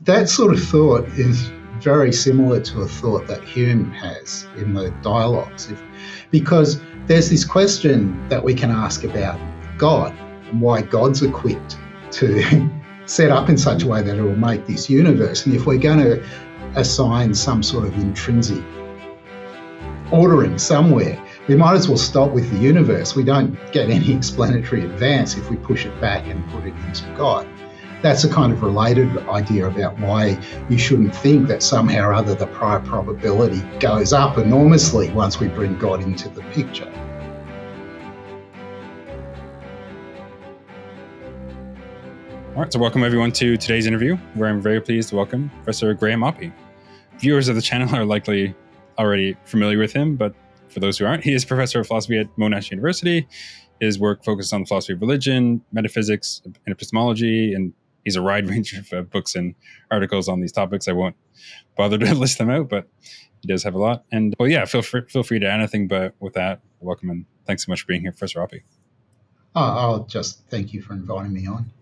that sort of thought is very similar to a thought that Hume has in the dialogues, because there's this question that we can ask about God and why God's equipped to set up in such a way that it will make this universe. And if we're going to assign some sort of intrinsic ordering somewhere, we might as well stop with the universe. We don't get any explanatory advance if we push it back and put it into God. That's a kind of related idea about why you shouldn't think that somehow or other the prior probability goes up enormously once we bring God into the picture. All right, so welcome everyone to today's interview, where I'm very pleased to welcome Professor Graham Oppy. Viewers of the channel are likely already familiar with him, but for those who aren't, he is Professor of Philosophy at Monash University. His work focuses on the philosophy of religion, metaphysics, and epistemology, and he's a wide range of books and articles on these topics. I won't bother to list them out, but he does have a lot. And well, yeah, feel free to add anything, but with that, welcome and thanks so much for being here, Professor Oppy. I'll just thank you for inviting me on.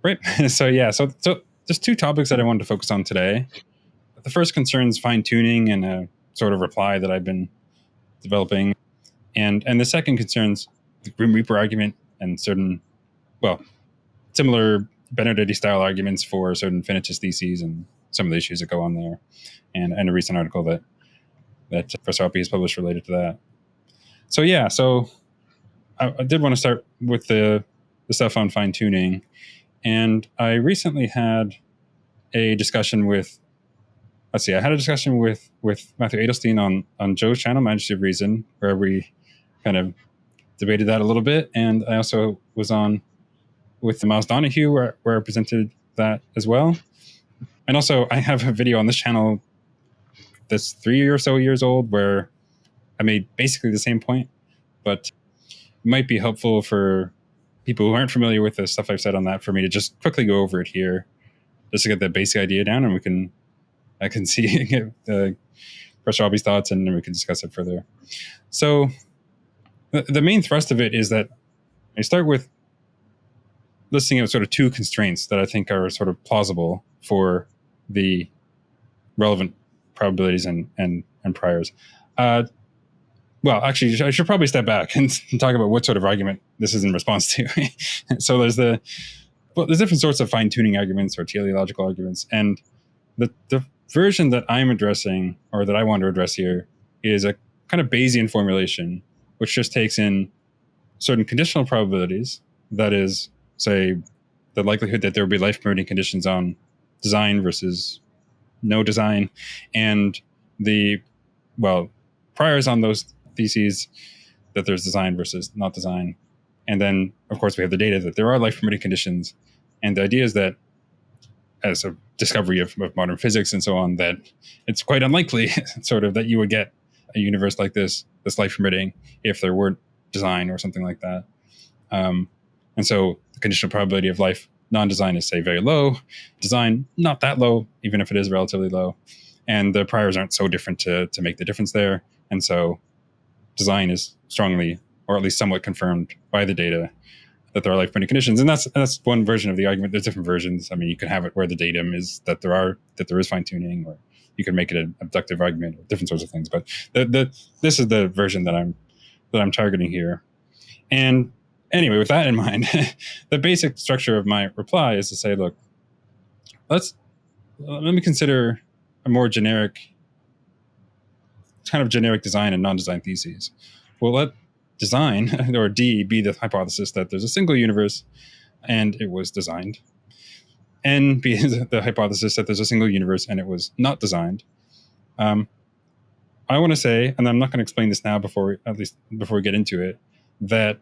Great. So there's two topics that I wanted to focus on today. The first concerns fine-tuning and a sort of reply that I've been developing. And the second concerns the Grim Reaper argument and certain, similar Benedetti-style arguments for certain finitist theses and some of the issues that go on there. And a recent article that Professor Oppy has published related to that. So I did want to start with the stuff on fine-tuning. And I recently had a discussion with Matthew Edelstein on Joe's channel, Majesty of Reason, where we kind of debated that a little bit. And I also was on with Miles Donahue, where I presented that as well. And also I have a video on this channel that's 3 or so years old where I made basically the same point, but it might be helpful for people who aren't familiar with the stuff I've said on that for me to just quickly go over it here, just to get the basic idea down, and I can see Professor Oppy's thoughts, and then we can discuss it further. So the main thrust of it is that I start with listing out sort of two constraints that I think are sort of plausible for the relevant probabilities and priors. Well, actually, I should probably step back and talk about what sort of argument this is in response to. So there's different sorts of fine-tuning arguments or teleological arguments, and the version that I'm addressing, or that I want to address here, is a kind of Bayesian formulation, which just takes in certain conditional probabilities, that is, say, the likelihood that there will be life-permitting conditions on design versus no design, and the priors on those theses, that there's design versus not design. And then, of course, we have the data that there are life-permitting conditions. And the idea is that, as a discovery of modern physics and so on, that it's quite unlikely sort of that you would get a universe like this that's life-permitting if there weren't design or something like that. And so the conditional probability of life non-design is, say, very low. Design, not that low, even if it is relatively low. And the priors aren't so different to make the difference there. And so design is strongly, or at least somewhat, confirmed by the data that there are life-permitting conditions. And that's one version of the argument. There's different versions. I mean, you can have it where the datum is that there is fine-tuning, or you can make it an abductive argument, or different sorts of things. But this is the version that I'm targeting here. And anyway, with that in mind, the basic structure of my reply is to say, look, let me consider a more generic design and non-design theses. Well, let design, or D, be the hypothesis that there's a single universe and it was designed. N be the hypothesis that there's a single universe and it was not designed. I want to say, and I'm not going to explain this now before we get into it, that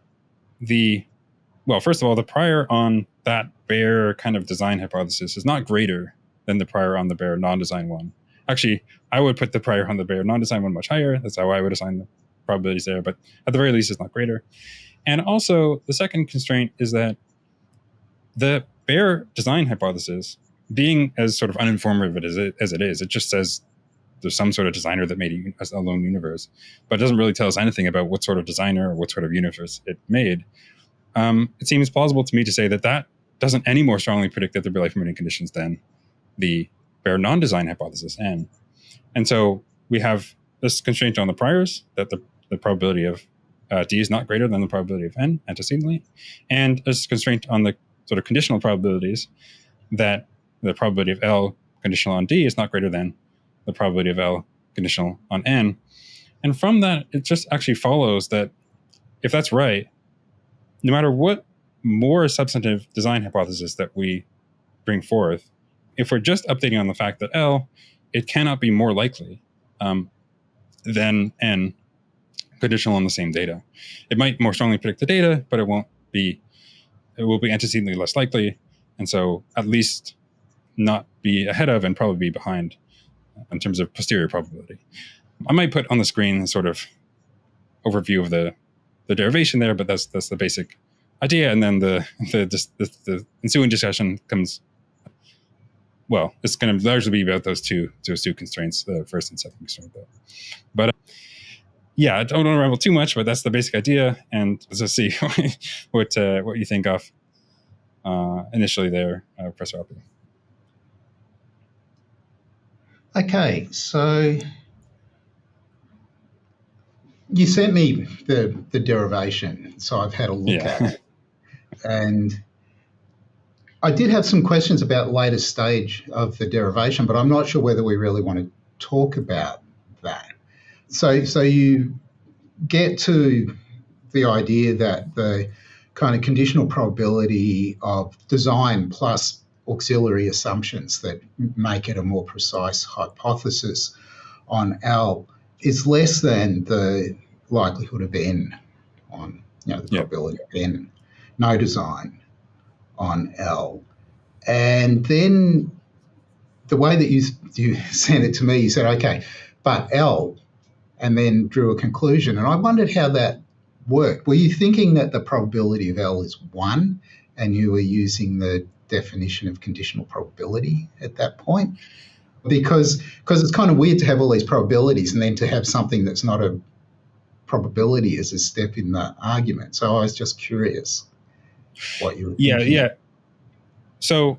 first of all, the prior on that bare kind of design hypothesis is not greater than the prior on the bare non-design one. Actually, I would put the prior on the bare non-design one much higher. That's how I would assign the probabilities there, but at the very least, it's not greater. And also, the second constraint is that the bare design hypothesis, being as sort of uninformative as it is, it just says there's some sort of designer that made a lone universe, but it doesn't really tell us anything about what sort of designer or what sort of universe it made. It seems plausible to me to say that doesn't any more strongly predict that there'll be life-permitting conditions than the bare non-design hypothesis N. And so we have this constraint on the priors, that the probability of D is not greater than the probability of N antecedently, and this constraint on the sort of conditional probabilities, that the probability of L conditional on D is not greater than the probability of L conditional on N. And from that, it just actually follows that if that's right, no matter what more substantive design hypothesis that we bring forth, if we're just updating on the fact that L, it cannot be more likely than N conditional on the same data. It might more strongly predict the data, but it will be antecedently less likely, and so at least not be ahead of and probably be behind in terms of posterior probability. I might put on the screen a sort of overview of the derivation there, but that's the basic idea. And then the ensuing discussion comes. Well, it's going to largely be about those two constraints, the first and second constraint. But yeah, I don't want to ramble too much, but that's the basic idea. And let's see what you think of initially there, Professor Oppy. Okay, so you sent me the derivation, so I've had a look at it. And I did have some questions about later stage of the derivation, but I'm not sure whether we really want to talk about that. So you get to the idea that the kind of conditional probability of design plus auxiliary assumptions that make it a more precise hypothesis on L is less than the likelihood of N on, the probability of N, no design on L. And then the way that you sent it to me, you said, okay, but L, and then drew a conclusion. And I wondered how that worked. Were you thinking that the probability of L is 1 and you were using the definition of conditional probability at that point? Because it's kind of weird to have all these probabilities and then to have something that's not a probability as a step in the argument. So I was just curious what you were thinking. Yeah. So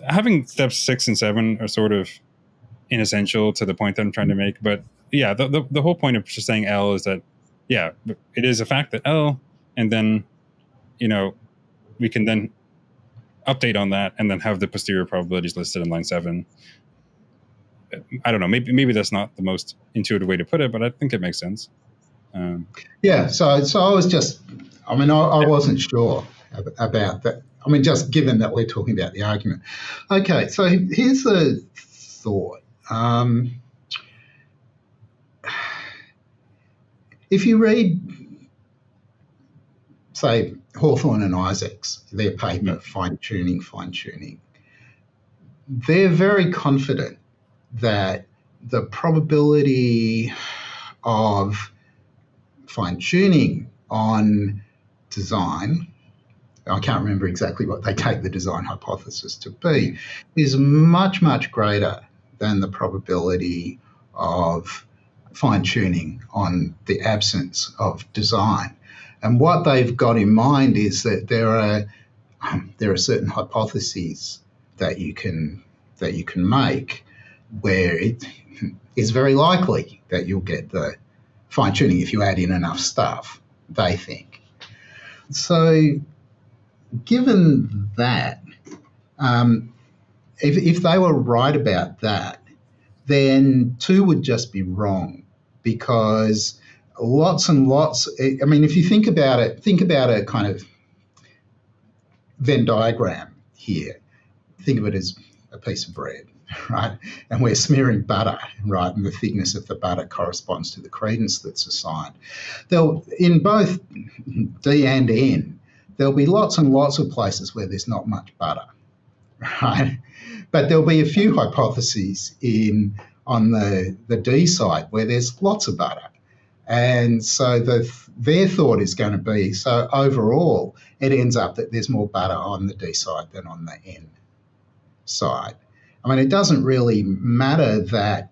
having steps 6 and 7 are sort of inessential to the point that I'm trying to make. But yeah, the whole point of just saying L is that, yeah, it is a fact that L, and then, we can then update on that and then have the posterior probabilities listed in line 7. I don't know, maybe that's not the most intuitive way to put it, but I think it makes sense. So I was just, I wasn't sure about that. Just given that we're talking about the argument. Okay, so here's a thought. If you read, say, Hawthorne and Isaacs, their paper, Fine-Tuning, they're very confident that the probability of fine-tuning on design, I can't remember exactly what they take the design hypothesis to be, is much, much greater than the probability of fine-tuning on the absence of design. And what they've got in mind is that there are certain hypotheses that you can make where it is very likely that you'll get the fine-tuning if you add in enough stuff, they think. So given that, if they were right about that, then 2 would just be wrong, because lots and lots, if you think about a kind of Venn diagram here. Think of it as a piece of bread, right? And we're smearing butter, right? And the thickness of the butter corresponds to the credence that's assigned. In both D and N, there'll be lots and lots of places where there's not much butter, right? But there'll be a few hypotheses on the D side where there's lots of butter. And so their thought is going to be, so overall, it ends up that there's more butter on the D side than on the N side. It doesn't really matter that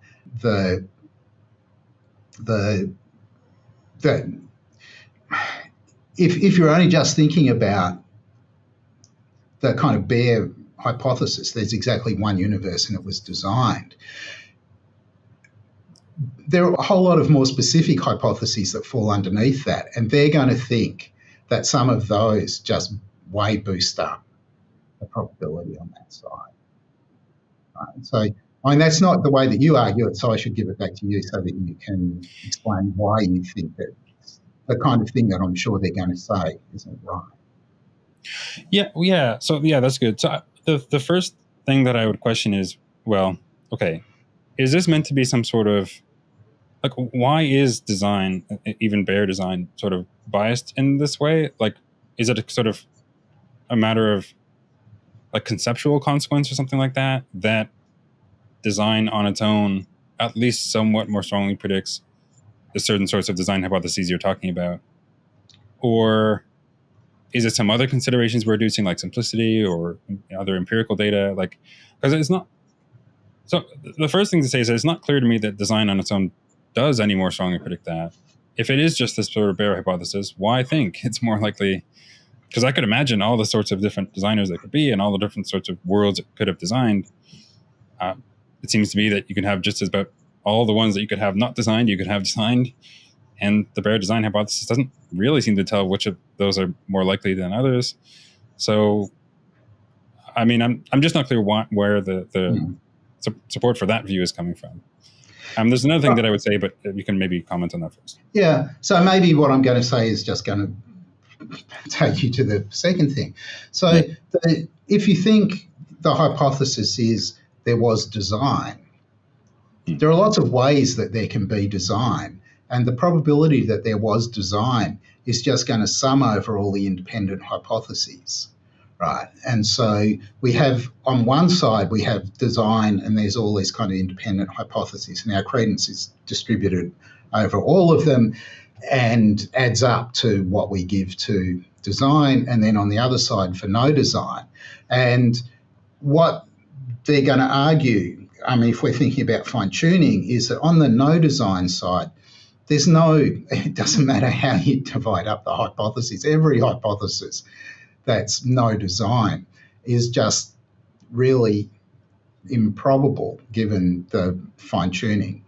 if you're only just thinking about the kind of bare hypothesis, there's exactly one universe and it was designed. There are a whole lot of more specific hypotheses that fall underneath that, and they're going to think that some of those just way boost up the probability on that side. Right? So, I mean, that's not the way that you argue it, so I should give it back to you so that you can explain why you think that the kind of thing that I'm sure they're going to say isn't right. Yeah. So, yeah, that's good. So the first thing that I would question is, well, okay, is this meant to be some sort of, like, why is design, even bare design, sort of biased in this way? Like, is it a sort of a matter of like conceptual consequence or something like that, that design on its own at least somewhat more strongly predicts the certain sorts of design hypotheses you're talking about? Or is it some other considerations we're reducing, like simplicity or other empirical data? Like, because it's not. So the first thing to say is that it's not clear to me that design on its own does any more strongly predict that. If it is just this sort of bare hypothesis, why think it's more likely? Because I could imagine all the sorts of different designers there could be and all the different sorts of worlds it could have designed. It seems to me that you can have just as about all the ones that you could have not designed, you could have designed. And the bare design hypothesis doesn't really seem to tell which of those are more likely than others. So, I mean, I'm just not clear where the support for that view is coming from. There's another thing that I would say, but you can maybe comment on that first. Yeah. So maybe what I'm going to say is just going to take you to the second thing. So if you think the hypothesis is there was design, there are lots of ways that there can be design. And the probability that there was design is just going to sum over all the independent hypotheses, right? And so we have, on one side, we have design and there's all these kind of independent hypotheses. And our credence is distributed over all of them and adds up to what we give to design. And then on the other side, for no design. And what they're going to argue, I mean, if we're thinking about fine-tuning, is that on the no design side, it doesn't matter how you divide up the hypotheses. Every hypothesis that's no design is just really improbable given the fine-tuning.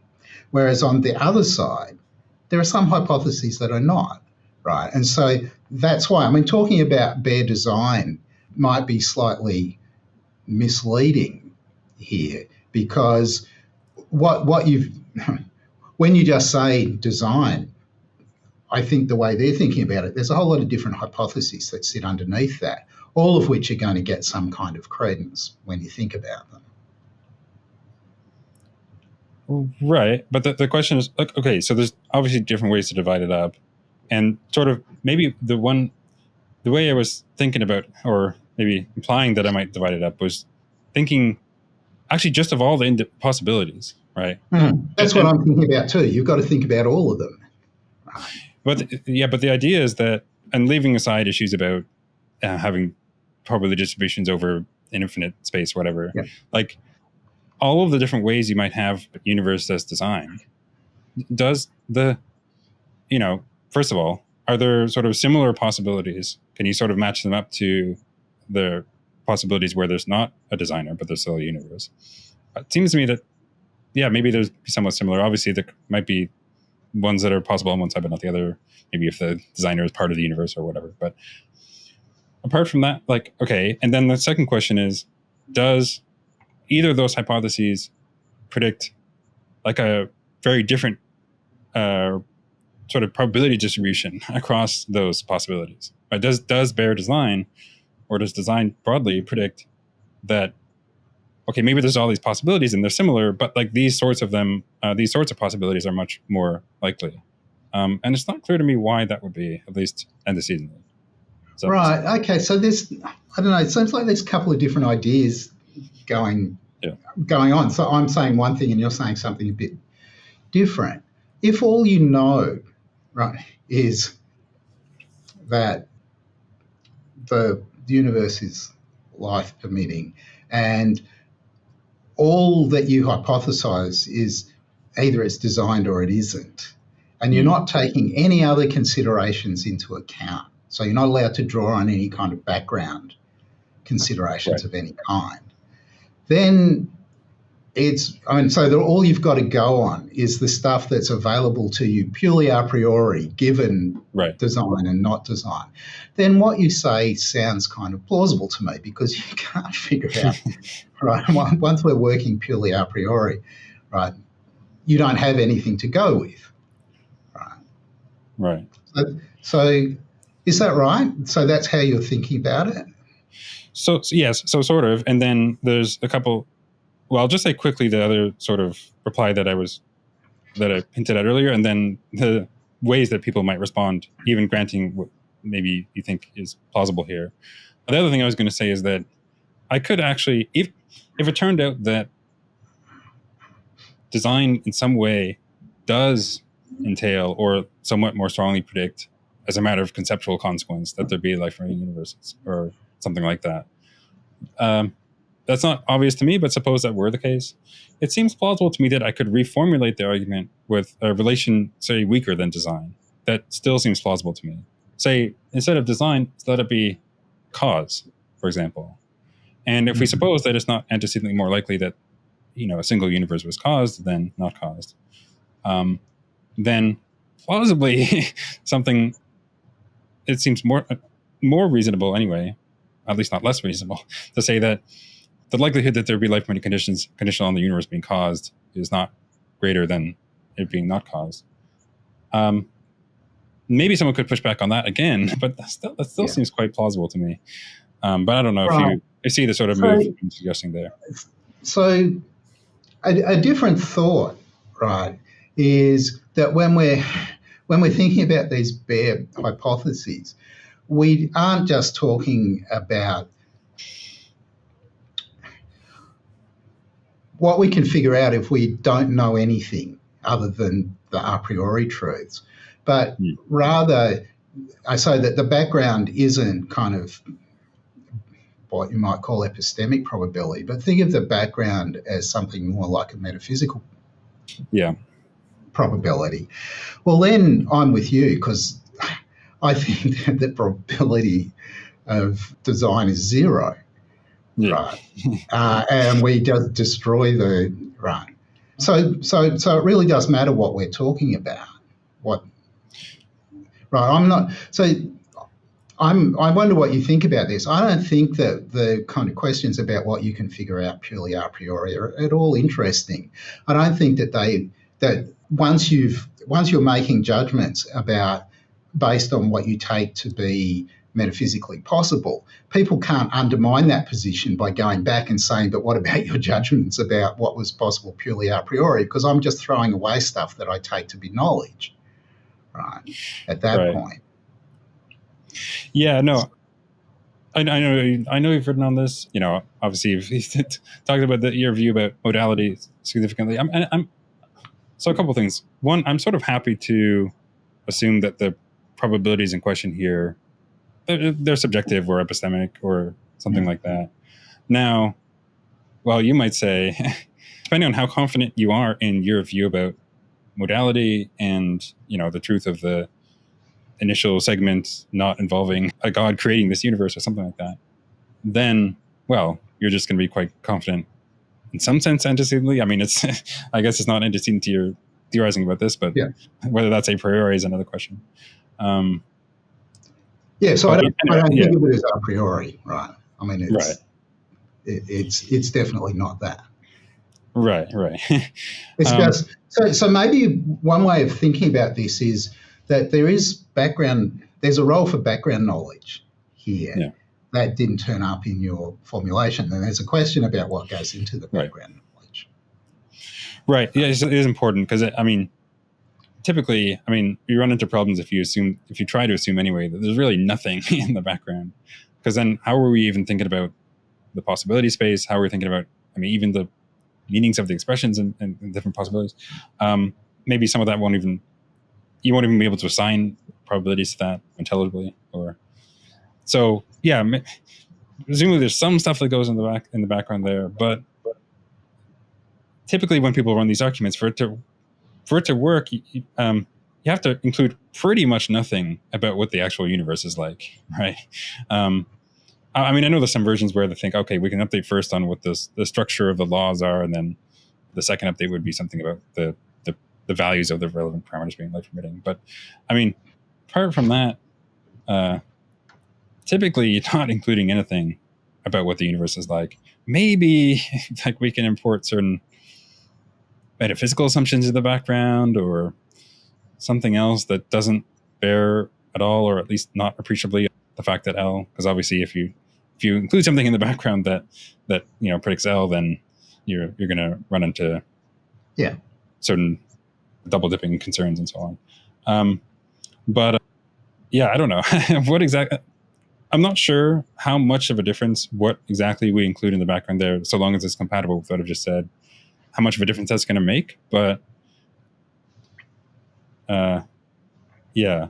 Whereas on the other side, there are some hypotheses that are not, right? And so that's why, I mean, talking about bare design might be slightly misleading here, because when you just say design, I think the way they're thinking about it, there's a whole lot of different hypotheses that sit underneath that, all of which are going to get some kind of credence when you think about them. Right. But the question is, okay, so there's obviously different ways to divide it up. And sort of maybe the way I was thinking about, or maybe implying that I might divide it up, was thinking actually just of all the possibilities, right? That's what I'm thinking about too. You've got to think about all of them. But the idea is that, and leaving aside issues about having probability distributions over an infinite space, whatever, like all of the different ways you might have a universe that's designed, does first of all, are there sort of similar possibilities? Can you sort of match them up to the possibilities where there's not a designer, but there's still a universe? It seems to me that, maybe there's somewhat similar. Obviously, there might be ones that are possible on one side, but not the other. Maybe if the designer is part of the universe or whatever. But apart from that, like, okay. And then the second question is, does either of those hypotheses predict like a very different sort of probability distribution across those possibilities? Right? Does bare design, or does design broadly predict that, okay, maybe there's all these possibilities and they're similar, but like these sorts of possibilities are much more likely. And it's not clear to me why that would be, at least antecedently. So, right. Okay. So there's, I don't know, it seems like there's a couple of different ideas going on. So I'm saying one thing and you're saying something a bit different. If all you know, right, is that the universe is life permitting and all that you hypothesize is either it's designed or it isn't, and you're not taking any other considerations into account, so you're not allowed to draw on any kind of background considerations of any kind, then all you've got to go on is the stuff that's available to you purely a priori, given design and not design. Then what you say sounds kind of plausible to me, because you can't figure out, right, once we're working purely a priori, right, you don't have anything to go with, right? Right. So is that right? So that's how you're thinking about it? So yes, so sort of. And then there's a couple. Well, I'll just say quickly the other sort of reply that I hinted at earlier, and then the ways that people might respond, even granting what maybe you think is plausible here. The other thing I was going to say is that I could actually, if it turned out that design in some way does entail or somewhat more strongly predict, as a matter of conceptual consequence, that there be life-forming universes or something like that. That's not obvious to me, but suppose that were the case, it seems plausible to me that I could reformulate the argument with a relation, say, weaker than design. That still seems plausible to me. Say, instead of design, let it be cause, for example. And if we suppose that it's not antecedently more likely that, a single universe was caused than not caused, then plausibly something, it seems more reasonable anyway, at least not less reasonable, to say that the likelihood that there would be life-forming conditions conditional on the universe being caused is not greater than it being not caused. Maybe someone could push back on that again, but that still seems quite plausible to me. But I don't know if you see the sort of move I'm suggesting there. So a different thought, right, is that when we're thinking about these bare hypotheses, we aren't just talking about what we can figure out if we don't know anything other than the a priori truths, but rather, so that the background isn't kind of what you might call epistemic probability, but think of the background as something more like a metaphysical probability. Well, then I'm with you, because I think that the probability of design is zero. Right, and we just destroy the right. So it really does matter what we're talking about. I wonder what you think about this. I don't think that the kind of questions about what you can figure out purely a priori are at all interesting. I don't think that once you're making judgments about based on what you take to be metaphysically possible, people can't undermine that position by going back and saying, but what about your judgments about what was possible purely a priori? Because I'm just throwing away stuff that I take to be knowledge, right, at that point. Yeah, no, I know you've written on this. Obviously you've talked about your view about modality significantly. So a couple of things. One, I'm sort of happy to assume that the probabilities in question here, they're subjective or epistemic or something like that. Now, well, you might say, depending on how confident you are in your view about modality and, the truth of the initial segment not involving a God creating this universe or something like that, then, well, you're just going to be quite confident in some sense antecedently. I mean, I guess it's not antecedent to your theorizing about this, but whether that's a priori is another question. So I don't think of it as a priori, right? I mean, it's definitely not that. Right. It's just so maybe one way of thinking about this is that there's a role for background knowledge here that didn't turn up in your formulation, and there's a question about what goes into the background knowledge. Right. Yeah, it is important because typically, you run into problems if you try to assume anyway that there's really nothing in the background, because then how are we even thinking about the possibility space? How are we thinking about, even the meanings of the expressions and different possibilities? Maybe some of that you won't even be able to assign probabilities to that intelligibly. Presumably there's some stuff that goes in the background there, but typically when people run these arguments, for it to work, you have to include pretty much nothing about what the actual universe is like, right? I mean, I know there's some versions where they think, okay, we can update first on what the structure of the laws are, and then the second update would be something about the values of the relevant parameters being life permitting. But I mean, apart from that, typically you're not including anything about what the universe is like. Maybe like we can import certain metaphysical assumptions in the background or something else that doesn't bear at all, or at least not appreciably, the fact that L, because obviously if you include something in the background that predicts L, then you're going to run into certain double dipping concerns and so on. But I don't know what exactly. I'm not sure how much of a difference what exactly we include in the background there, so long as it's compatible with what I've just said, how much of a difference that's going to make. But yeah,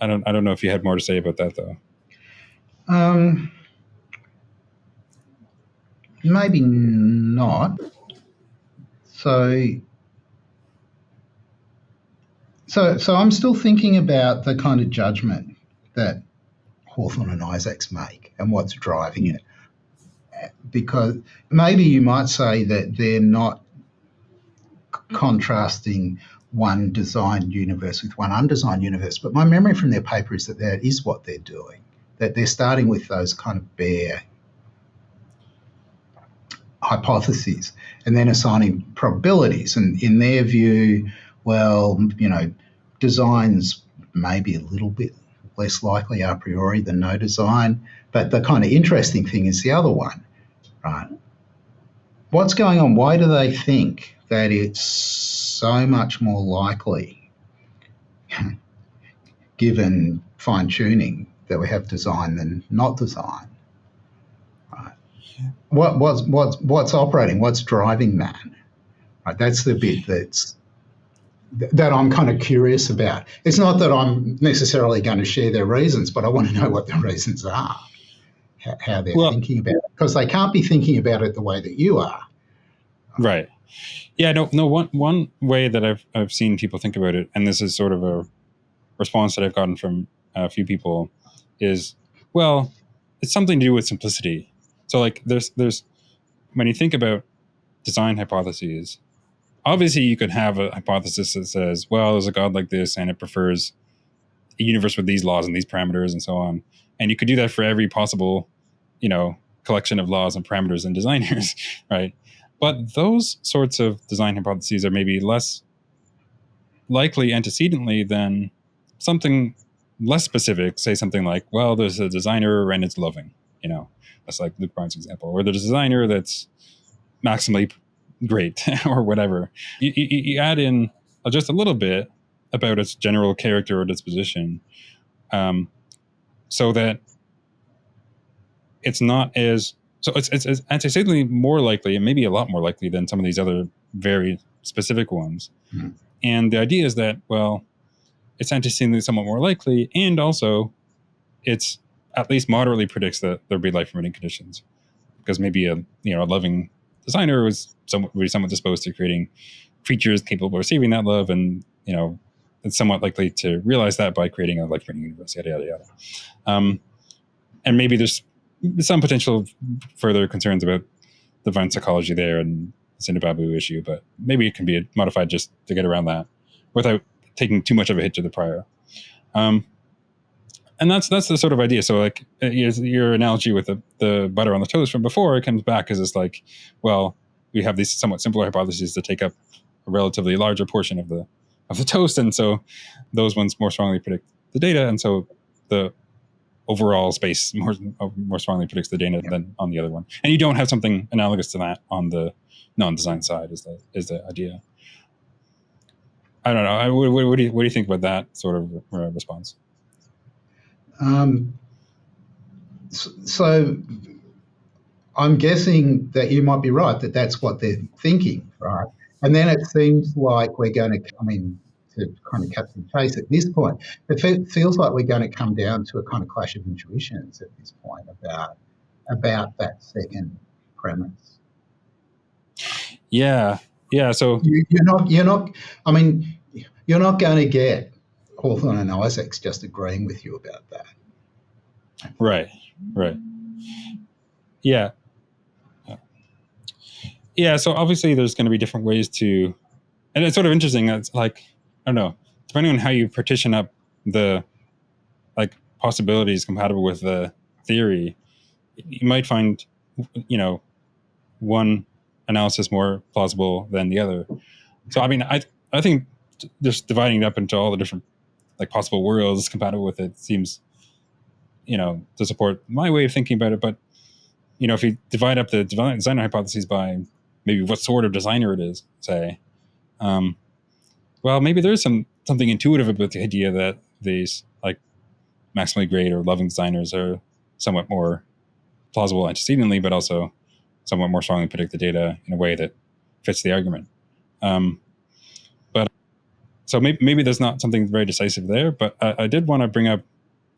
I don't know if you had more to say about that though. Maybe not. So I'm still thinking about the kind of judgment that Hawthorne and Isaacs make and what's driving it. Because maybe you might say that they're not contrasting one designed universe with one undesigned universe, but my memory from their paper is that is what they're doing, that they're starting with those kind of bare hypotheses and then assigning probabilities. And in their view, well, designs may be a little bit less likely a priori than no design. But the kind of interesting thing is the other one, right? What's going on? Why do they think that it's so much more likely, given fine-tuning, that we have design than not design? Right? What's operating? What's driving that? Right? That's the bit that I'm kind of curious about. It's not that I'm necessarily going to share their reasons, but I want to know what the reasons are, how they're thinking about it, because they can't be thinking about it the way that you are. Right. Yeah. No. One way that I've seen people think about it, and this is sort of a response that I've gotten from a few people, is, well, it's something to do with simplicity. So like there's when you think about design hypotheses, obviously you could have a hypothesis that says, well, there's a God like this and it prefers a universe with these laws and these parameters and so on. And you could do that for every possible, collection of laws and parameters and designers, right? But those sorts of design hypotheses are maybe less likely antecedently than something less specific, say something like, well, there's a designer and it's loving, that's like Luke Barnes' example, or the designer that's maximally great or whatever. You add in just a little bit about its general character or disposition, so that it's not as, so it's antecedently more likely, and maybe a lot more likely than some of these other very specific ones. Mm-hmm. And the idea is that, well, it's antecedently somewhat more likely, and also it's at least moderately predicts that there'll be life permitting conditions, because maybe a loving designer would be somewhat disposed to creating creatures capable of receiving that love, and it's somewhat likely to realize that by creating a life permitting universe, yada yada yada. And maybe there's some potential further concerns about divine psychology there and the Cinderbabu issue, but maybe it can be modified just to get around that without taking too much of a hit to the prior. And that's the sort of idea. So like your analogy with the butter on the toast from before, it comes back as it's like, well, we have these somewhat simpler hypotheses that take up a relatively larger portion of the toast, and so those ones more strongly predict the data, and so the overall space more strongly predicts the data than on the other one. And you don't have something analogous to that on the non-design side. Is the idea? I don't know. What do you think about that sort of response? So I'm guessing that you might be right, that that's what they're thinking, right? And then it seems like we're going to come in to kind of cut to the chase at this point. It feels like we're going to come down to a kind of clash of intuitions at this point about that second premise. Yeah. So you're not. I mean, you're not going to get Hawthorne and Isaacs just agreeing with you about that. Right. Yeah. Yeah. So obviously there's going to be different ways to, and it's sort of interesting. It's like, I don't know, depending on how you partition up the like possibilities compatible with the theory, you might find, one analysis more plausible than the other. So, I mean, I think just dividing it up into all the different like possible worlds compatible with it seems, to support my way of thinking about it. But, if you divide up the designer hypotheses by maybe what sort of designer it is, say, well, maybe there's something intuitive about the idea that these like maximally great or loving designers are somewhat more plausible antecedently, but also somewhat more strongly predict the data in a way that fits the argument. But so maybe there's not something very decisive there, but I did want to bring up,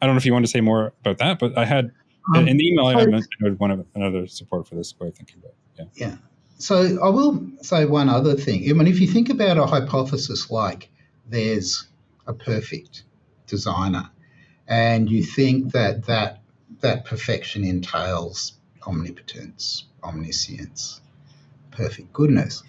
I don't know if you want to say more about that, but I had in the email, I mentioned one of another support for this way of thinking about it. Yeah. So I will say one other thing. I mean, if you think about a hypothesis like there's a perfect designer, and you think that perfection entails omnipotence, omniscience, perfect goodness,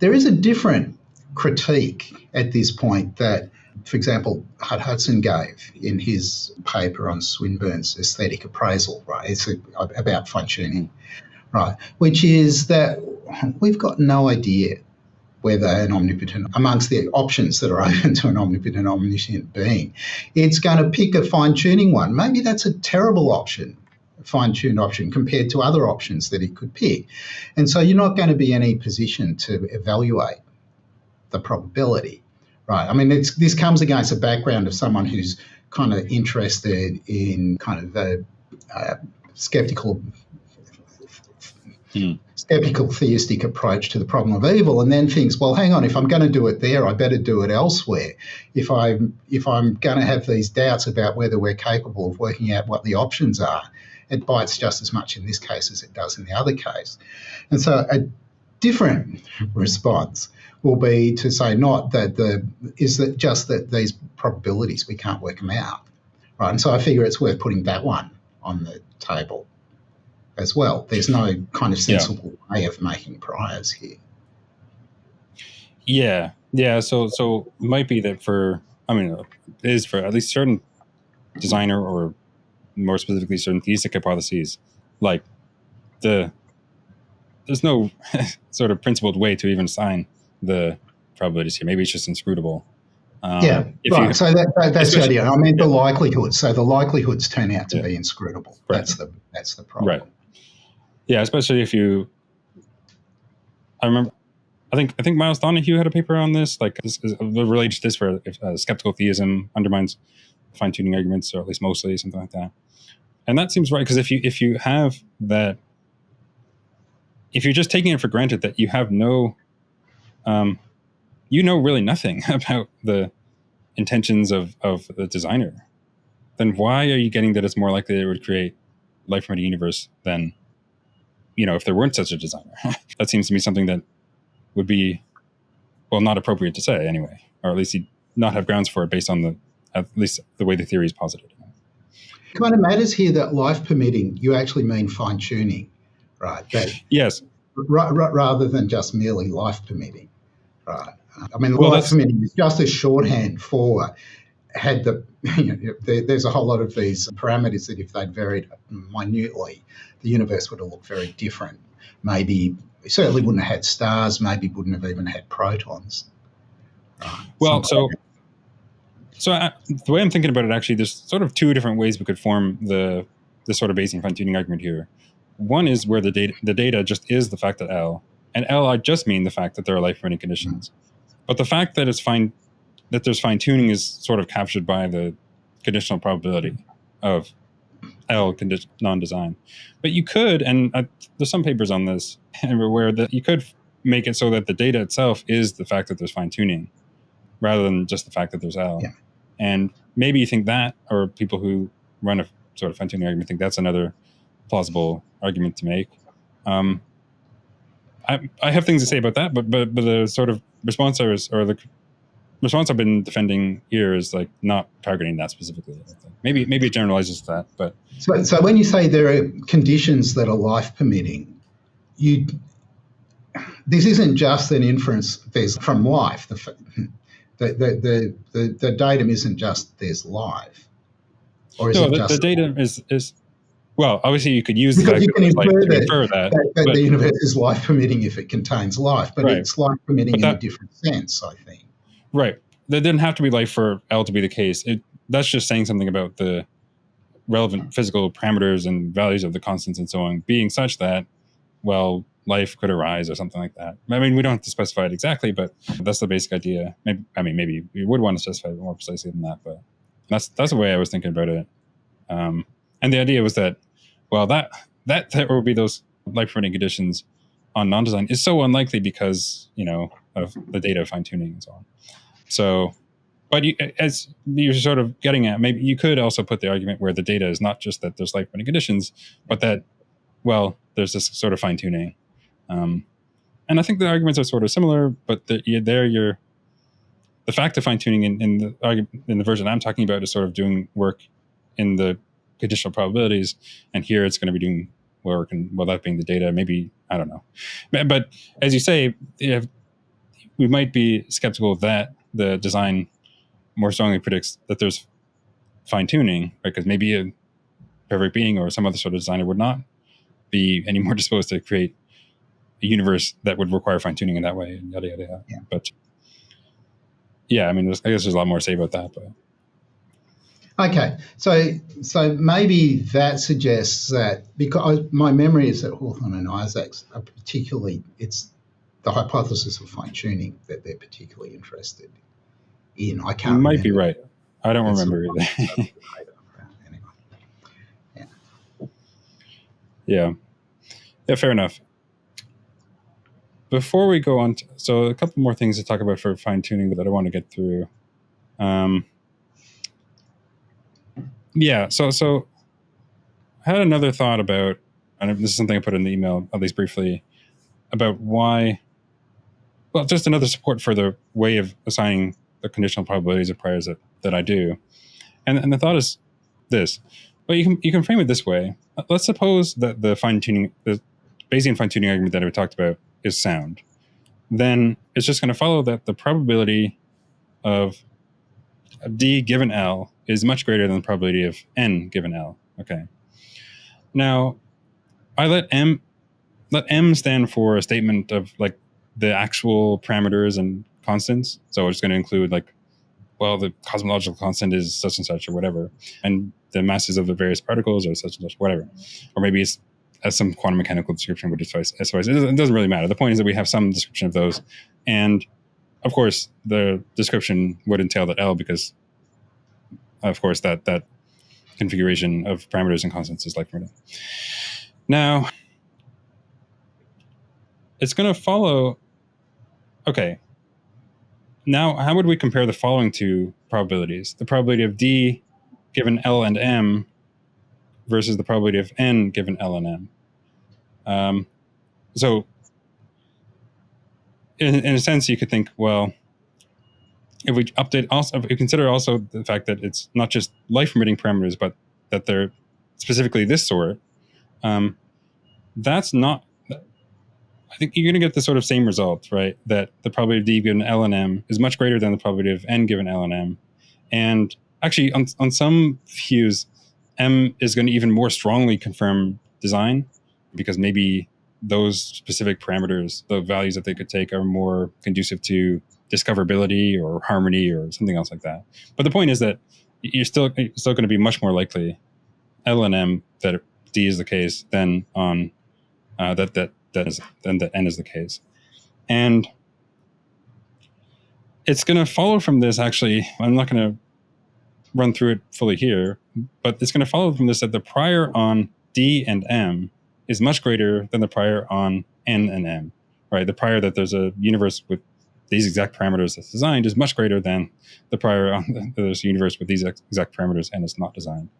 there is a different critique at this point that, for example, Hudson gave in his paper on Swinburne's aesthetic appraisal, right? It's about fine-tuning, right? Which is that we've got no idea whether an omnipotent, amongst the options that are open to an omnipotent, omniscient being, it's going to pick a fine-tuning one. Maybe that's a terrible option, a fine-tuned option, compared to other options that it could pick. And so you're not going to be in any position to evaluate the probability, right? I mean, this comes against a background of someone who's kind of interested in kind of the skeptical theistic approach to the problem of evil, and then thinks, well, hang on, if I'm going to do it there, I better do it elsewhere. If I'm going to have these doubts about whether we're capable of working out what the options are, it bites just as much in this case as it does in the other case. And so a different response will be to say not that just that these probabilities, we can't work them out, right? And so I figure it's worth putting that one on the table as well. There's no kind of sensible way of making priors here. Yeah. So it might be that it is for at least certain designer, or more specifically certain theistic hypotheses, like there's no sort of principled way to even assign the probabilities here. Maybe it's just inscrutable. Right. So that's the idea. I mean, the likelihoods. So the likelihoods turn out to be inscrutable. Right. That's the problem. Right. Yeah, especially if you. I remember. I think Miles Donahue had a paper on this, like this is related to this, where if skeptical theism undermines fine-tuning arguments, or at least mostly, something like that. And that seems right, because if you have that, if you're just taking it for granted that you have no, really nothing about the intentions of the designer, then why are you getting that it's more likely that it would create life from a universe than, if there weren't such a designer? That seems to me something that would be, well, not appropriate to say anyway, or at least you'd not have grounds for it based on at least the way the theory is posited. It kind of matters here that life permitting, you actually mean fine-tuning, right? Yes. Rather than just merely life permitting, right? I mean, life permitting is just a shorthand for there's a whole lot of these parameters that if they'd varied minutely, the universe would have looked very different. Maybe certainly wouldn't have had stars, maybe wouldn't have even had protons. Right? Well, so the way I'm thinking about it, actually, there's sort of two different ways we could form the sort of Bayesian fine-tuning argument here. One is where the data just is the fact that L, and L, I just mean the fact that there are life-permitting conditions. But the fact that that there's fine-tuning is sort of captured by the conditional probability of L non-design. But you could, and there's some papers on this, where you could make it so that the data itself is the fact that there's fine-tuning, rather than just the fact that there's L. Yeah. And maybe you think that, or people who run a sort of fine-tuning argument think that's another plausible argument to make. I have things to say about that, but the sort of response or the response I've been defending here is like not targeting that specifically. Maybe it generalizes that, but so when you say there are conditions that are life permitting, this isn't just an inference there's from life. The datum isn't just there's life, or is it just the datum is well, obviously you could use the because fact you can that infer to infer that the universe is life permitting if it contains life, but it's life permitting in a different sense, I think. Right. There didn't have to be life for L to be the case. That's just saying something about the relevant physical parameters and values of the constants and so on being such that, well, life could arise or something like that. I mean, we don't have to specify it exactly, but that's the basic idea. Maybe we would want to specify it more precisely than that, but that's the way I was thinking about it. And the idea was that, well, that there will be those life permitting conditions on non-design is so unlikely because, of the data fine-tuning and so on. So, but as you're sort of getting at, maybe you could also put the argument where the data is not just that there's life permitting conditions, but that, well, there's this sort of fine-tuning. And I think the arguments are sort of similar, but the fact of fine-tuning in the version I'm talking about is sort of doing work in the conditional probabilities, and here it's going to be doing work, and well, that being the data, maybe, I don't know. But as you say, we might be skeptical that the design more strongly predicts that there's fine-tuning, right? Because maybe a perfect being or some other sort of designer would not be any more disposed to create a universe that would require fine-tuning in that way, and yada, yada, yada. Yeah. But yeah, I mean, I guess there's a lot more to say about that, but... Okay, so maybe that suggests that, because my memory is that Hawthorne and Isaacs are particularly, it's the hypothesis of fine-tuning that they're particularly interested in. I can't. You might be right. I don't remember either. Anyway, yeah, fair enough. Before we go on, so a couple more things to talk about for fine-tuning that I want to get through. Yeah, so I had another thought about, and this is something I put in the email, at least briefly, about why, well, just another support for the way of assigning the conditional probabilities of priors that I do. And the thought is this, but you can frame it this way. Let's suppose that the Bayesian fine-tuning argument that I talked about is sound. Then it's just going to follow that the probability of D given L is much greater than the probability of N given L. Okay. Now, I let M stand for a statement of like the actual parameters and constants. So it's going to include like, well, the cosmological constant is such and such or whatever, and the masses of the various particles are such and such, whatever. Or maybe it's as some quantum mechanical description would describe. It doesn't really matter. The point is that we have some description of those, and of course, the description would entail that L, because, of course, that configuration of parameters and constants is like permitting. Now, it's going to follow. Okay. Now, how would we compare the following two probabilities? The probability of D given L and M versus the probability of N given L and M. So, in a sense, you could think, well, if we consider also the fact that it's not just life permitting parameters, but that they're specifically this sort, that's not, I think you're going to get the sort of same result, right? That the probability of D given L and M is much greater than the probability of N given L and M. And actually, on some views, M is going to even more strongly confirm design, because maybe those specific parameters, the values that they could take, are more conducive to discoverability or harmony or something else like that. But the point is that you're still going to be much more likely L and M that D is the case than on that N is the case. And it's going to follow from this, actually, I'm not going to run through it fully here, but it's going to follow from this that the prior on D and M is much greater than the prior on N and M, right? The prior that there's a universe with these exact parameters that's designed is much greater than the prior on there's a universe with these exact parameters and it's not designed.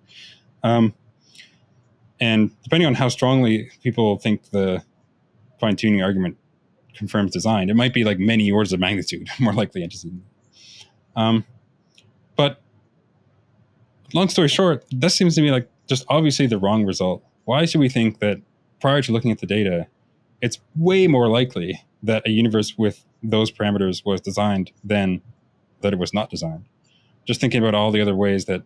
And depending on how strongly people think the fine-tuning argument confirms design, it might be like many orders of magnitude more likely antecedent. But long story short, this seems to me like just obviously the wrong result. Why should we think that prior to looking at the data, it's way more likely that a universe with those parameters was designed than that it was not designed? Just thinking about all the other ways that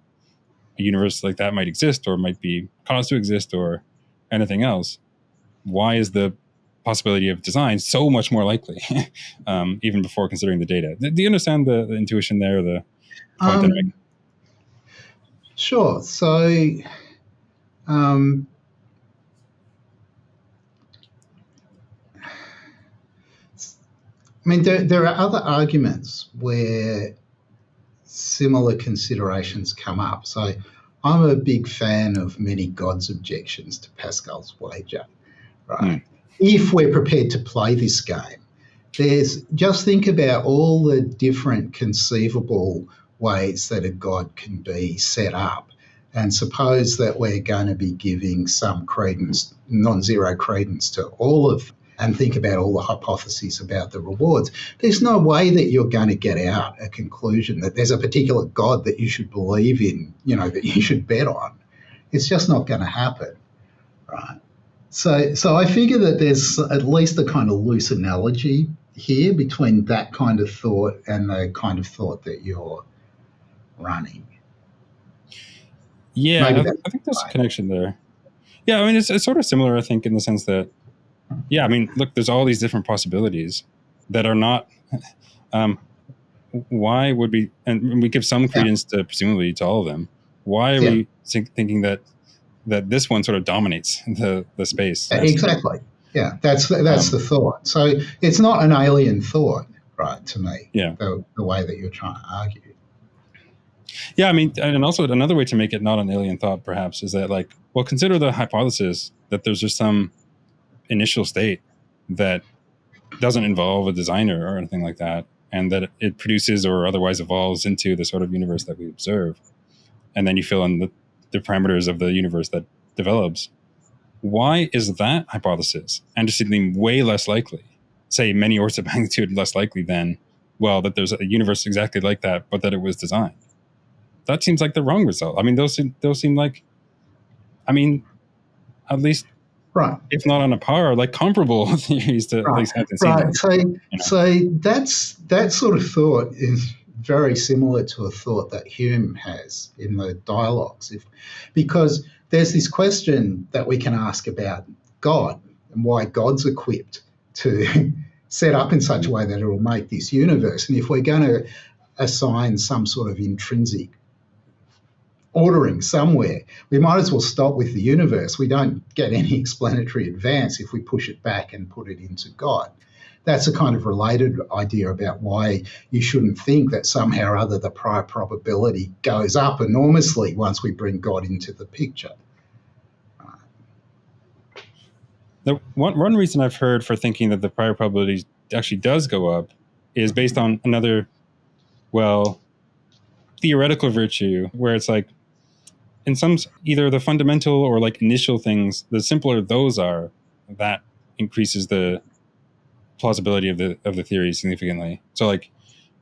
a universe like that might exist or might be caused to exist or anything else, why is the possibility of design so much more likely, even before considering the data? Do you understand the intuition there, the point that I'm making? Sure. So, um, I mean, there are other arguments where similar considerations come up. So, I'm a big fan of many gods' objections to Pascal's wager, right? If we're prepared to play this game, just think about all the different conceivable ways that a god can be set up. And suppose that we're going to be giving some credence, non-zero credence to all of them, and think about all the hypotheses about the rewards. There's no way that you're going to get out a conclusion that there's a particular god that you should believe in, that you should bet on. It's just not going to happen, right? So I figure that there's at least a kind of loose analogy here between that kind of thought and the kind of thought that you're running. Yeah, I think there's a connection there. Yeah, I mean, it's sort of similar, I think, in the sense that, yeah, I mean, look, there's all these different possibilities that are not, why would we, and we give some credence to presumably to all of them. Why are we thinking that this one sort of dominates the space? Exactly. Yeah, that's the thought. So it's not an alien thought, right, to me, the way that you're trying to argue. Yeah, I mean, and also another way to make it not an alien thought, perhaps, is that, like, well, consider the hypothesis that there's just some initial state that doesn't involve a designer or anything like that, and that it produces or otherwise evolves into the sort of universe that we observe. And then you fill in the parameters of the universe that develops. Why is that hypothesis antecedently way less likely, say many orders of magnitude less likely than, well, that there's a universe exactly like that, but that it was designed? That seems like the wrong result. I mean, those seem like, I mean, at least, right, if not on a par, like comparable theories to at least have to see. Right. So that sort of thought is very similar to a thought that Hume has in the dialogues, because there's this question that we can ask about God and why God's equipped to set up in such a way that it will make this universe. And if we're going to assign some sort of intrinsic ordering somewhere, we might as well stop with the universe. We don't get any explanatory advance if we push it back and put it into God. That's a kind of related idea about why you shouldn't think that somehow or other the prior probability goes up enormously once we bring God into the picture. The one reason I've heard for thinking that the prior probability actually does go up is based on another, well, theoretical virtue, where it's like, in some, either the fundamental or like initial things, the simpler those are, that increases the plausibility of the theory significantly. So, like,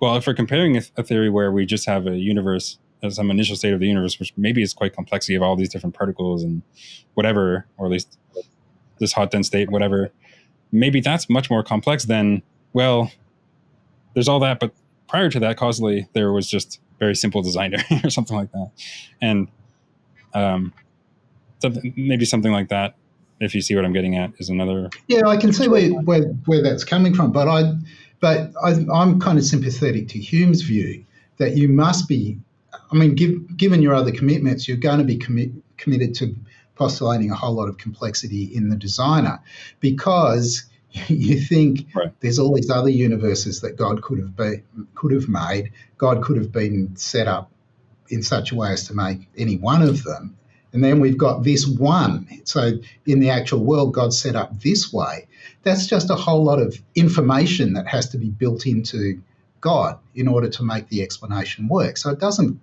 well, if we're comparing a theory where we just have a universe, some initial state of the universe, which maybe is quite complex, you have all these different particles and whatever, or at least this hot dense state, whatever, maybe that's much more complex than, well, there's all that, but prior to that, causally, there was just very simple designer or something like that. And maybe something like that, if you see what I'm getting at, is another. Yeah, I can see where that's coming from, but I'm kind of sympathetic to Hume's view that you must be, I mean, given your other commitments, you're going to be committed to postulating a whole lot of complexity in the designer, because you think there's all these other universes that God could have made. God could have been set up in such a way as to make any one of them. And then we've got this one. So in the actual world, God's set up this way. That's just a whole lot of information that has to be built into God in order to make the explanation work. So it doesn't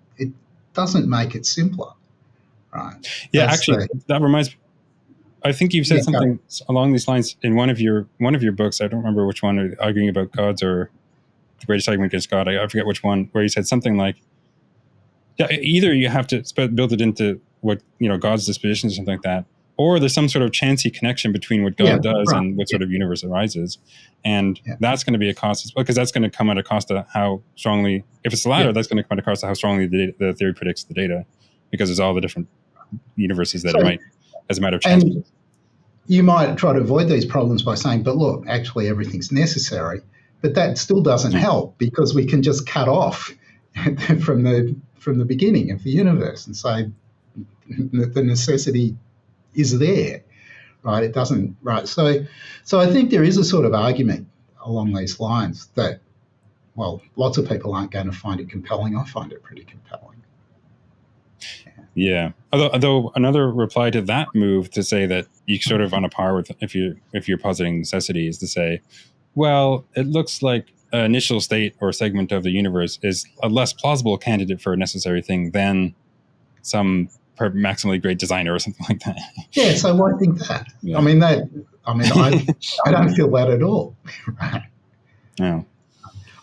make it simpler, right? Yeah, actually, that reminds me. I think you've said something along these lines in one of your books. I don't remember which one, arguing about gods or the greatest argument against God. I forget which one, where he said something like, yeah, either you have to build it into what, God's disposition or something like that, or there's some sort of chancy connection between what God does and what sort of universe arises. And that's going to be a cost, because that's going to come at a cost of how strongly, if it's the latter, that's going to come at a cost of how strongly the theory predicts the data, because there's all the different universes that it might, as a matter of chance. And you might try to avoid these problems by saying, but look, actually everything's necessary. But that still doesn't help, because we can just cut off from the beginning of the universe and say the necessity is there, right? It doesn't, right? So I think there is a sort of argument along these lines that, well, lots of people aren't going to find it compelling. I find it pretty compelling. Yeah. Although another reply to that move to say that you sort of on a par with if you're positing necessity is to say, well, it looks like an initial state or segment of the universe is a less plausible candidate for a necessary thing than some maximally great designer or something like that. Yeah, so why think that? Yeah. I don't feel that at all. Right. No.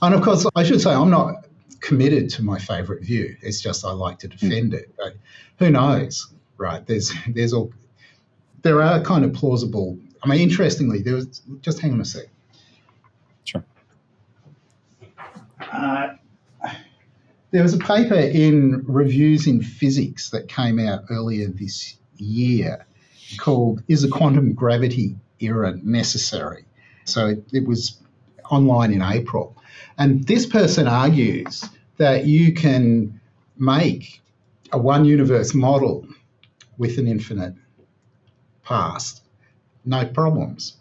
And of course, I should say I'm not committed to my favourite view. It's just I like to defend it. But who knows, right? There are kind of plausible. Interestingly, just hang on a sec. Sure. There was a paper in Reviews in Physics that came out earlier this year called "Is a Quantum Gravity Era Necessary?" So it was online in April. And this person argues that you can make a one universe model with an infinite past, no problems.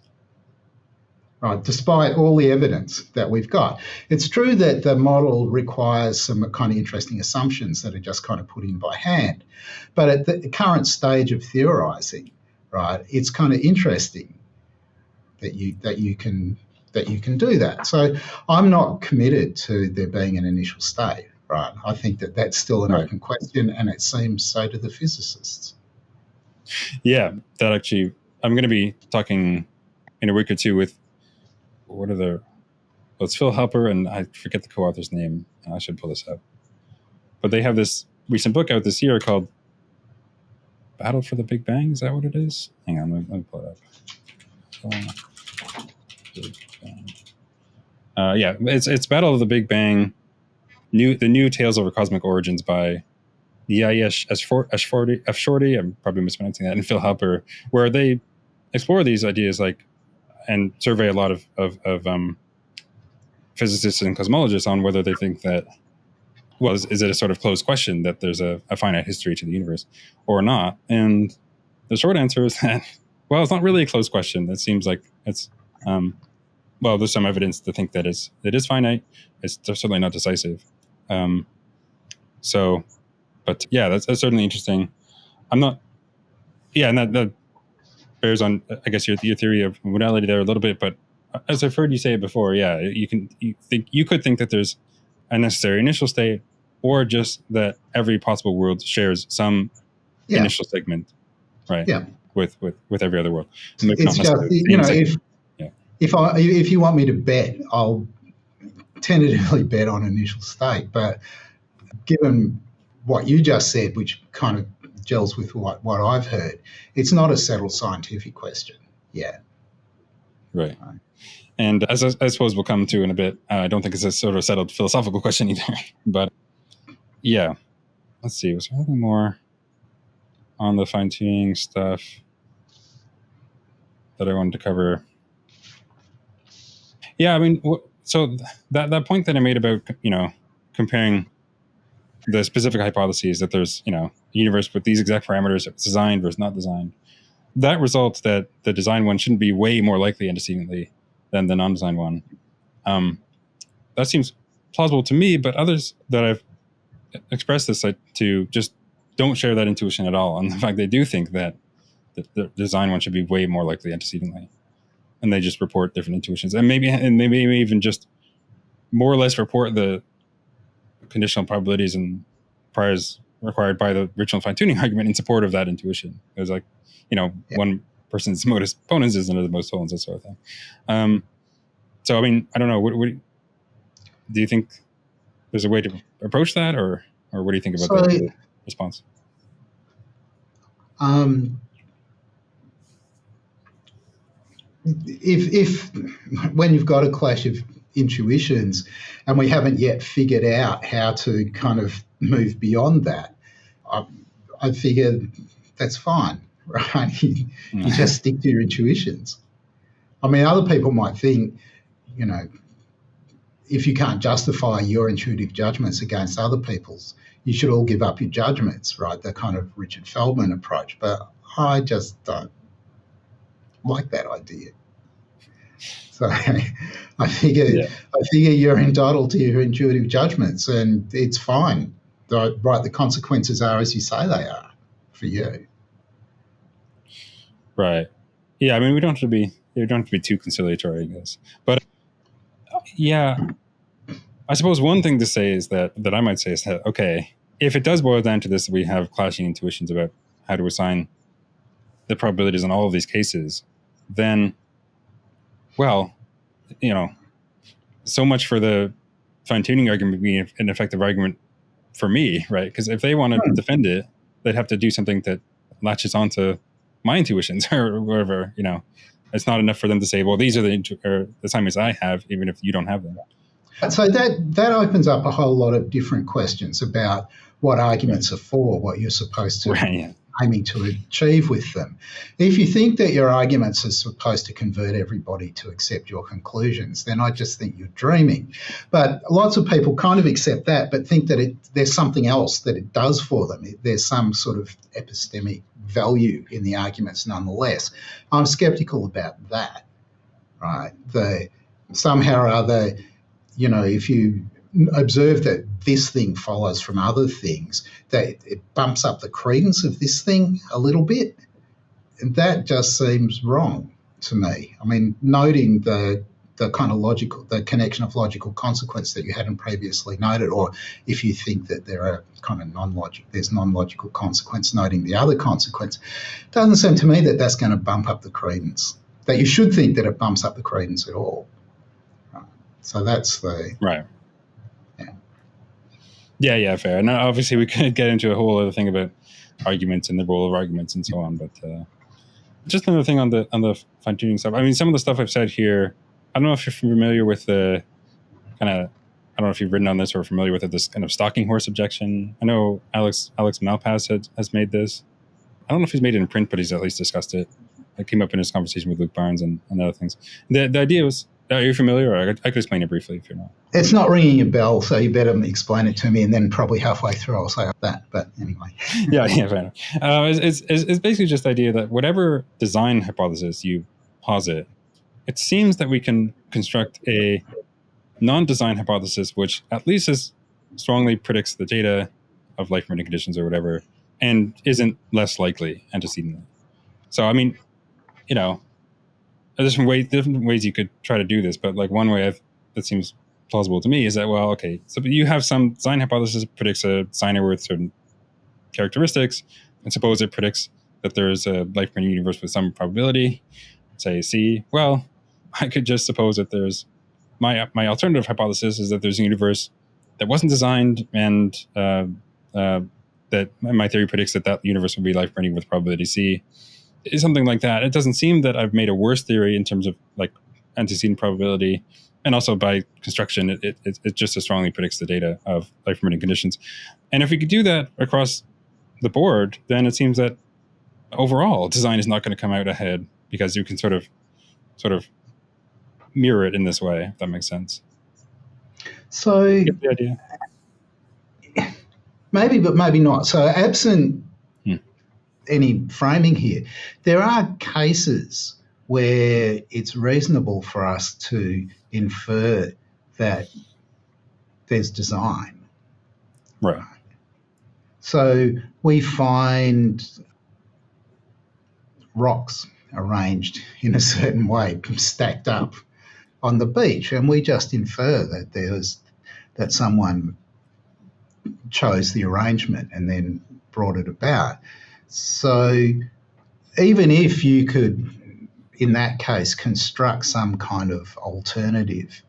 Right, despite all the evidence that we've got. It's true that the model requires some kind of interesting assumptions that are just kind of put in by hand. But at the current stage of theorizing, right, it's kind of interesting that you can do that. So I'm not committed to there being an initial state, right? I think that that's still an open question, and it seems so to the physicists. Yeah, that actually, I'm going to be talking in a week or two with it's Phil Halper, and I forget the co-author's name. I should pull this up. But they have this recent book out this year called Battle for the Big Bang. Is that what it is? Hang on, let me pull it up. Yeah, it's Battle of the Big Bang, the new Tales over Cosmic Origins by F. I'm probably mispronouncing that, and Phil Halper, where they explore these ideas and survey a lot of physicists and cosmologists on whether they think that, well, is it a sort of closed question that there's a finite history to the universe or not? And the short answer is that, well, it's not really a closed question. It seems like it's, there's some evidence to think that it is finite. It's certainly not decisive. But yeah, that's certainly interesting. And that bears on, I guess, your theory of modality there a little bit. But as I've heard you say it before, yeah, you could think that there's a necessary initial state, or just that every possible world shares some initial segment, right? Yeah. With every other world. It's just, if you want me to bet, I'll tentatively bet on initial state. But given what you just said, which kind of gels with what I've heard, it's not a settled scientific question yet. Right. And as I suppose we'll come to in a bit, I don't think it's a sort of settled philosophical question either. But yeah, let's see. Was there anything more on the fine-tuning stuff that I wanted to cover? Yeah, so that point that I made about, comparing the specific hypotheses that there's, a universe with these exact parameters, it's designed versus not designed. That results that the design one shouldn't be way more likely antecedently than the non-designed one. That seems plausible to me, but others that I've expressed this to just don't share that intuition at all. And in fact, they do think that the design one should be way more likely antecedently, and they just report different intuitions, and maybe even just more or less report the conditional probabilities and priors required by the original fine-tuning argument in support of that intuition. It was one person's modus ponens is another modus tollens, that sort of thing. So, I don't know. do you think there's a way to approach that, or what do you think about So, the response? if when you've got a clash of intuitions and we haven't yet figured out how to kind of move beyond that, I figure that's fine, right? You just stick to your intuitions. I mean, other people might think, you know, if you can't justify your intuitive judgments against other people's, you should all give up your judgments, right? The kind of Richard Feldman approach. But I just don't like that idea. So I figure you're entitled to your intuitive judgments, and it's fine. Right, the consequences are as you say they are for you. Right. Yeah. I mean, we don't have to be too conciliatory, I guess. But yeah, I suppose one thing to say is that I might say is that, okay, if it does boil down to this, we have clashing intuitions about how to assign the probabilities in all of these cases, then, well, you know, so much for the fine-tuning argument being an effective argument for me, right? Because if they want to defend it, they'd have to do something that latches onto my intuitions or whatever, you know. It's not enough for them to say, well, these are the assignments I have, even if you don't have them. So that opens up a whole lot of different questions about what arguments are for, what you're supposed to aiming to achieve with them. If you think that your arguments are supposed to convert everybody to accept your conclusions, then I just think you're dreaming. But lots of people kind of accept that, but think that there's something else that it does for them. There's some sort of epistemic value in the arguments nonetheless. I'm skeptical about that, right? Somehow or other, you know, if you observe that this thing follows from other things, that it bumps up the credence of this thing a little bit, and that just seems wrong to me. I mean, noting the kind of the connection of logical consequence that you hadn't previously noted, or if you think that there are kind of there's non-logical consequence, noting the other consequence, doesn't seem to me that that's going to bump up the credence, that you should think that it bumps up the credence at all. So that's the... Right. Yeah, fair. And obviously we could get into a whole other thing about arguments and the role of arguments and so on. But just another thing on the fine-tuning stuff. I mean, some of the stuff I've said here, I don't know if you're familiar with the kind of, I don't know if you've written on this or familiar with it, this kind of Stalking-horse objection. I know Alex Malpass has made this. I don't know if he's made it in print, but he's at least discussed it. It came up in his conversation with Luke Barnes and other things. The idea was, are you familiar? Or I could explain it briefly if you're not. It's not ringing a bell, so you better explain it to me, and then probably halfway through I'll say that. But anyway. yeah, fair enough. It's basically just the idea that whatever design hypothesis you posit, it seems that we can construct a non-design hypothesis which at least as strongly predicts the data of life-permitting conditions or whatever, and isn't less likely antecedently. So, I mean, you know, there's different ways you could try to do this, but like one way that seems plausible to me is that, well, okay, so you have some design hypothesis that predicts a signer with certain characteristics, and suppose it predicts that there's a life-permitting universe with some probability, say C. Well, I could just suppose that there's my alternative hypothesis is that there's a universe that wasn't designed, and that my theory predicts that universe will be life-permitting with probability C. Is something like that. It doesn't seem that I've made a worse theory in terms of like antecedent probability, and also by construction, it just as strongly predicts the data of life-permitting conditions. And if we could do that across the board, then it seems that overall design is not going to come out ahead because you can sort of mirror it in this way, if that makes sense. So you get the idea? Maybe, but maybe not. So absent any framing here, there are cases where it's reasonable for us to infer that there's design. Right. So we find rocks arranged in a certain way, stacked up on the beach, and we just infer that someone chose the arrangement and then brought it about. So even if you could, in that case, construct some kind of alternative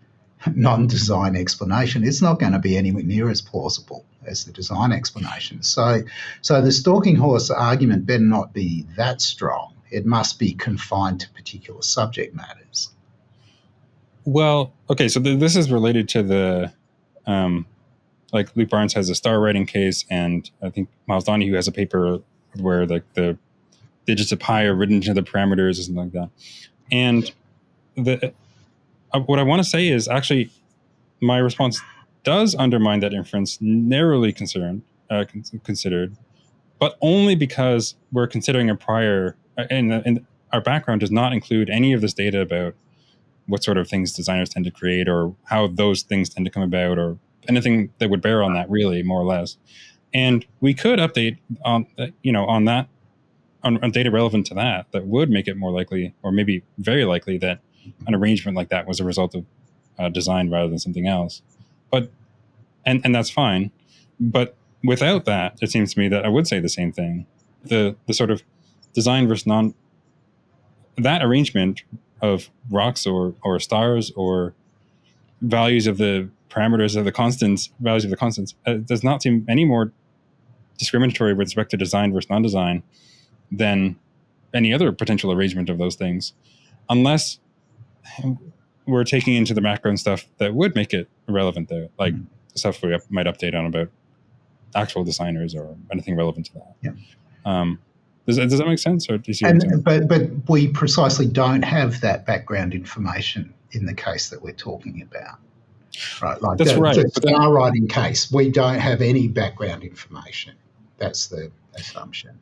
non-design explanation, it's not going to be anywhere near as plausible as the design explanation. So the stalking horse argument better not be that strong. It must be confined to particular subject matters. Well, okay, so this is related to the, like Luke Barnes has a star rating case, and I think Miles Donahue has a paper where like the digits of pi are written into the parameters or something like that. And what I want to say is actually my response does undermine that inference, narrowly considered, but only because we're considering a prior, and our background does not include any of this data about what sort of things designers tend to create or how those things tend to come about or anything that would bear on that, really, more or less. And we could update on that, on data relevant to that would make it more likely, or maybe very likely, that an arrangement like that was a result of design rather than something else. But and that's fine. But without that, it seems to me that I would say the same thing. The sort of design versus non, that arrangement of rocks or stars or values of the parameters of the constants, values of the constants, does not seem any more discriminatory with respect to design versus non-design than any other potential arrangement of those things, unless we're taking into the background stuff that would make it irrelevant, though, like stuff we might update on about actual designers or anything relevant to that. Yeah. Does that make sense? Or do you see but we precisely don't have that background information in the case that we're talking about. Right, like that's right. The star writing case, we don't have any background information. That's the assumption.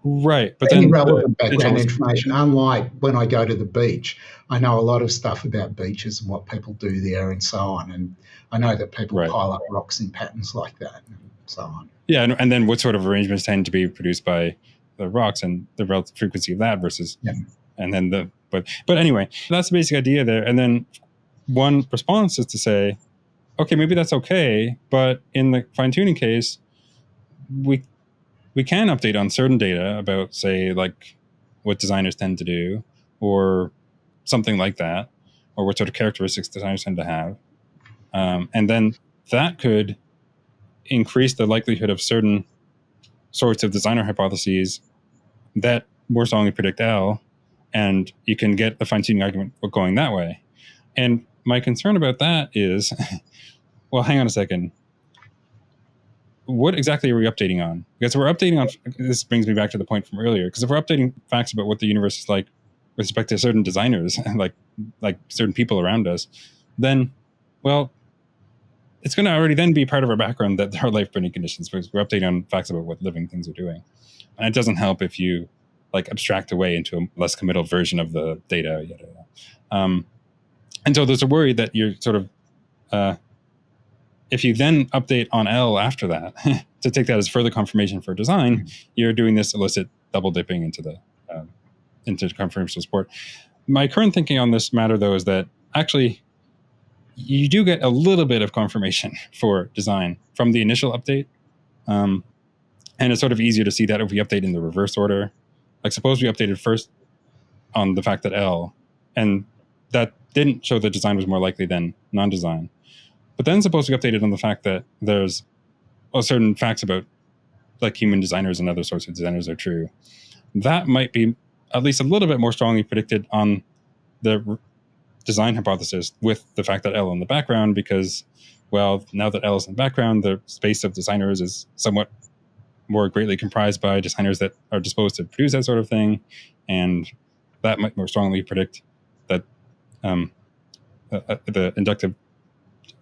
Right, but any then relevant background information. Unlike when I go to the beach, I know a lot of stuff about beaches and what people do there and so on. And I know that people pile up rocks in patterns like that and so on. Yeah, and then what sort of arrangements tend to be produced by the rocks and the relative frequency of that versus, and then but anyway, that's the basic idea there. And then one response is to say, okay, maybe that's okay, but in the fine-tuning case, we can update on certain data about, say, like what designers tend to do or something like that, or what sort of characteristics designers tend to have. And then that could increase the likelihood of certain sorts of designer hypotheses that more strongly predict L, and you can get the fine-tuning argument going that way. And my concern about that is, well, hang on a second. What exactly are we updating on? Because we're updating on, this brings me back to the point from earlier, because if we're updating facts about what the universe is like with respect to certain designers, like certain people around us, then, well, it's going to already then be part of our background that there are life-threatening conditions, because we're updating on facts about what living things are doing. And it doesn't help if you like abstract away into a less committal version of the data. And so there's a worry that you're sort of, if you then update on L after that, to take that as further confirmation for design, you're doing this illicit double dipping into the into confirmation support. My current thinking on this matter, though, is that actually you do get a little bit of confirmation for design from the initial update. And it's sort of easier to see that if we update in the reverse order. Like suppose we updated first on the fact that L, and that didn't show that design was more likely than non-design. But then suppose we updated on the fact that there's certain facts about like human designers and other sorts of designers are true. That might be at least a little bit more strongly predicted on the design hypothesis with the fact that L in the background, because, well, now that L is in the background, the space of designers is somewhat more greatly comprised by designers that are disposed to produce that sort of thing. And that might more strongly predict that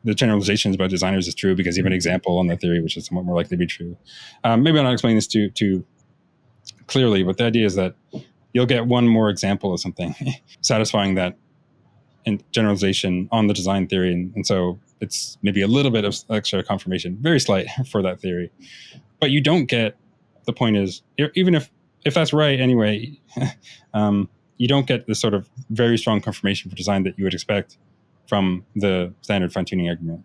the generalizations about designers is true, because you have an example on the theory which is somewhat more likely to be true. Maybe I'm not explaining this too clearly, but the idea is that you'll get one more example of something satisfying that in generalization on the design theory. And so it's maybe a little bit of extra confirmation, very slight, for that theory. But you don't get, the point is, even if that's right anyway, you don't get this sort of very strong confirmation for design that you would expect from the standard fine-tuning argument.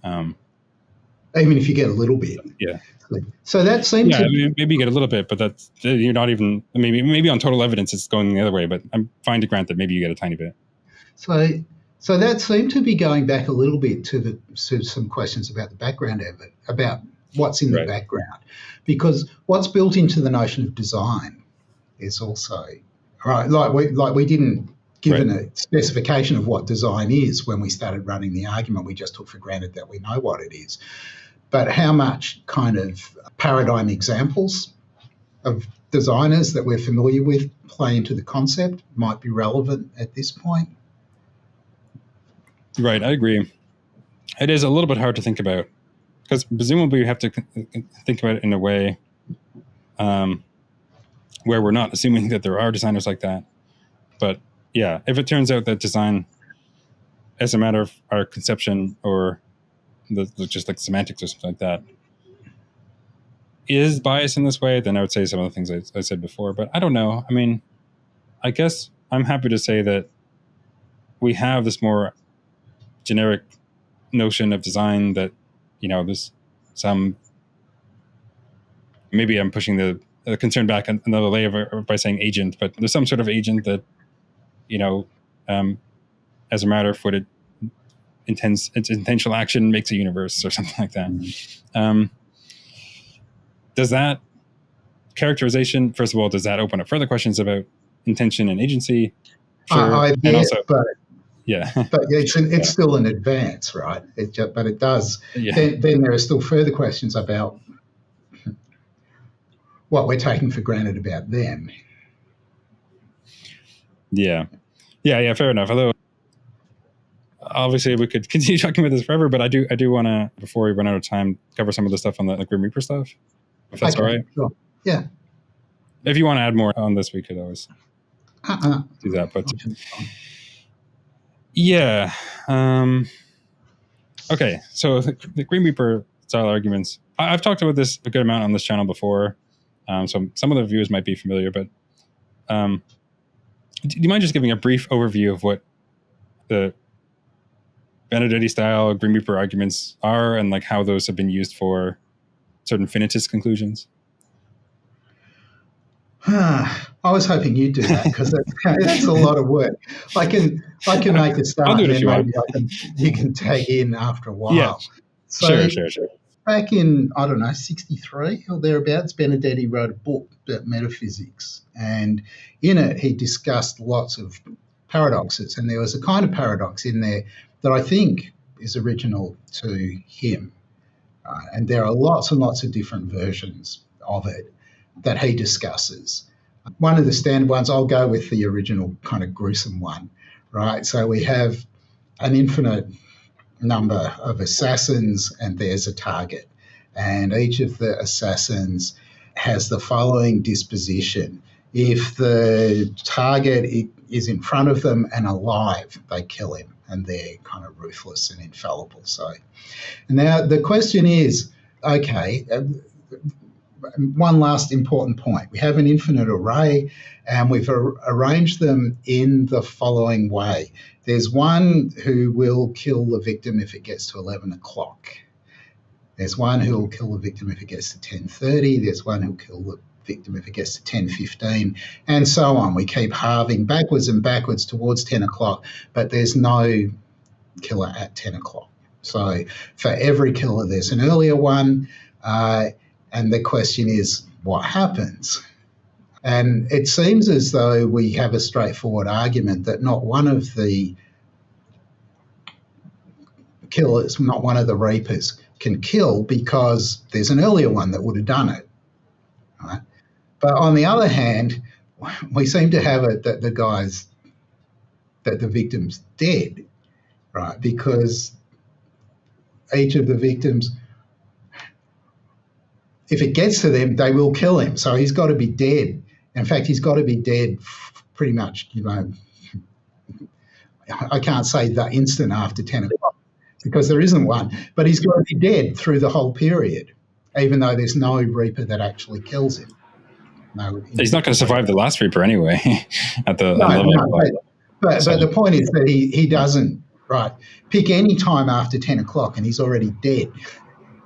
Even if you get a little bit. Yeah. So that seems to... maybe you get a little bit, but that's, you're not even, maybe on total evidence it's going the other way, but I'm fine to grant that maybe you get a tiny bit. So So that seemed to be going back a little bit to some questions about the background of it, about what's in the Right. background, because what's built into the notion of design is also right. Like we didn't given a specification of what design is when we started running the argument. We just took for granted that we know what it is. But how much kind of paradigm examples of designers that we're familiar with play into the concept might be relevant at this point. Right, I agree. It is a little bit hard to think about because presumably you have to think about it in a way where we're not assuming that there are designers like that. But yeah, if it turns out that design, as a matter of our conception or just like semantics or something like that, is biased in this way, then I would say some of the things I said before. But I don't know. I mean, I guess I'm happy to say that we have this more generic notion of design that, there's some, maybe I'm pushing the concern back another layer by saying agent, but there's some sort of agent that, as a matter of what its intentional action makes a universe or something like that. Mm-hmm. Does that characterization, first of all, does that open up further questions about intention and agency? Sure. And also, but it's yeah. Still an advance, right? But it does. Yeah. Then there are still further questions about what we're taking for granted about them. Yeah. Fair enough. Although, obviously, we could continue talking about this forever, but I do want to, before we run out of time, cover some of the stuff on the Grim Reaper stuff. If that's all right. Sure. Yeah. If you want to add more on this, we could always do that. But yeah. Okay. So the Grim Reaper style arguments. I've talked about this a good amount on this channel before. So some of the viewers might be familiar, but do you mind just giving a brief overview of what the Benedetti style Grim Reaper arguments are and like how those have been used for certain finitist conclusions? I was hoping you'd do that because that's a lot of work. I can make a start and then maybe you can tag in after a while. Yeah. So, sure. Back in, 63 or thereabouts, Benedetti wrote a book about metaphysics, and in it he discussed lots of paradoxes, and there was a kind of paradox in there that I think is original to him. And there are lots and lots of different versions of it that he discusses. One of the standard ones, I'll go with the original kind of gruesome one, right? So we have an infinite number of assassins and there's a target. And each of the assassins has the following disposition. If the target is in front of them and alive, they kill him, and they're kind of ruthless and infallible. So now the question is, okay, one last important point. We have an infinite array and we've arranged them in the following way. There's one who will kill the victim if it gets to 11 o'clock. There's one who will kill the victim if it gets to 10:30. There's one who will kill the victim if it gets to 10:15, and so on. We keep halving backwards and backwards towards 10 o'clock, but there's no killer at 10 o'clock. So for every killer, there's an earlier one, and the question is, what happens? And it seems as though we have a straightforward argument that not one of the killers, not one of the reapers, can kill because there's an earlier one that would have done it. Right? But on the other hand, we seem to have it that the victim's dead, right? Because each of the victims, if it gets to them, they will kill him. So he's got to be dead. In fact, he's got to be dead pretty much, I can't say the instant after 10 o'clock because there isn't one, but he's got to be dead through the whole period, even though there's no reaper that actually kills him. No, he's not going to survive the last reaper anyway. But the point is that he doesn't, right, pick any time after 10 o'clock and he's already dead,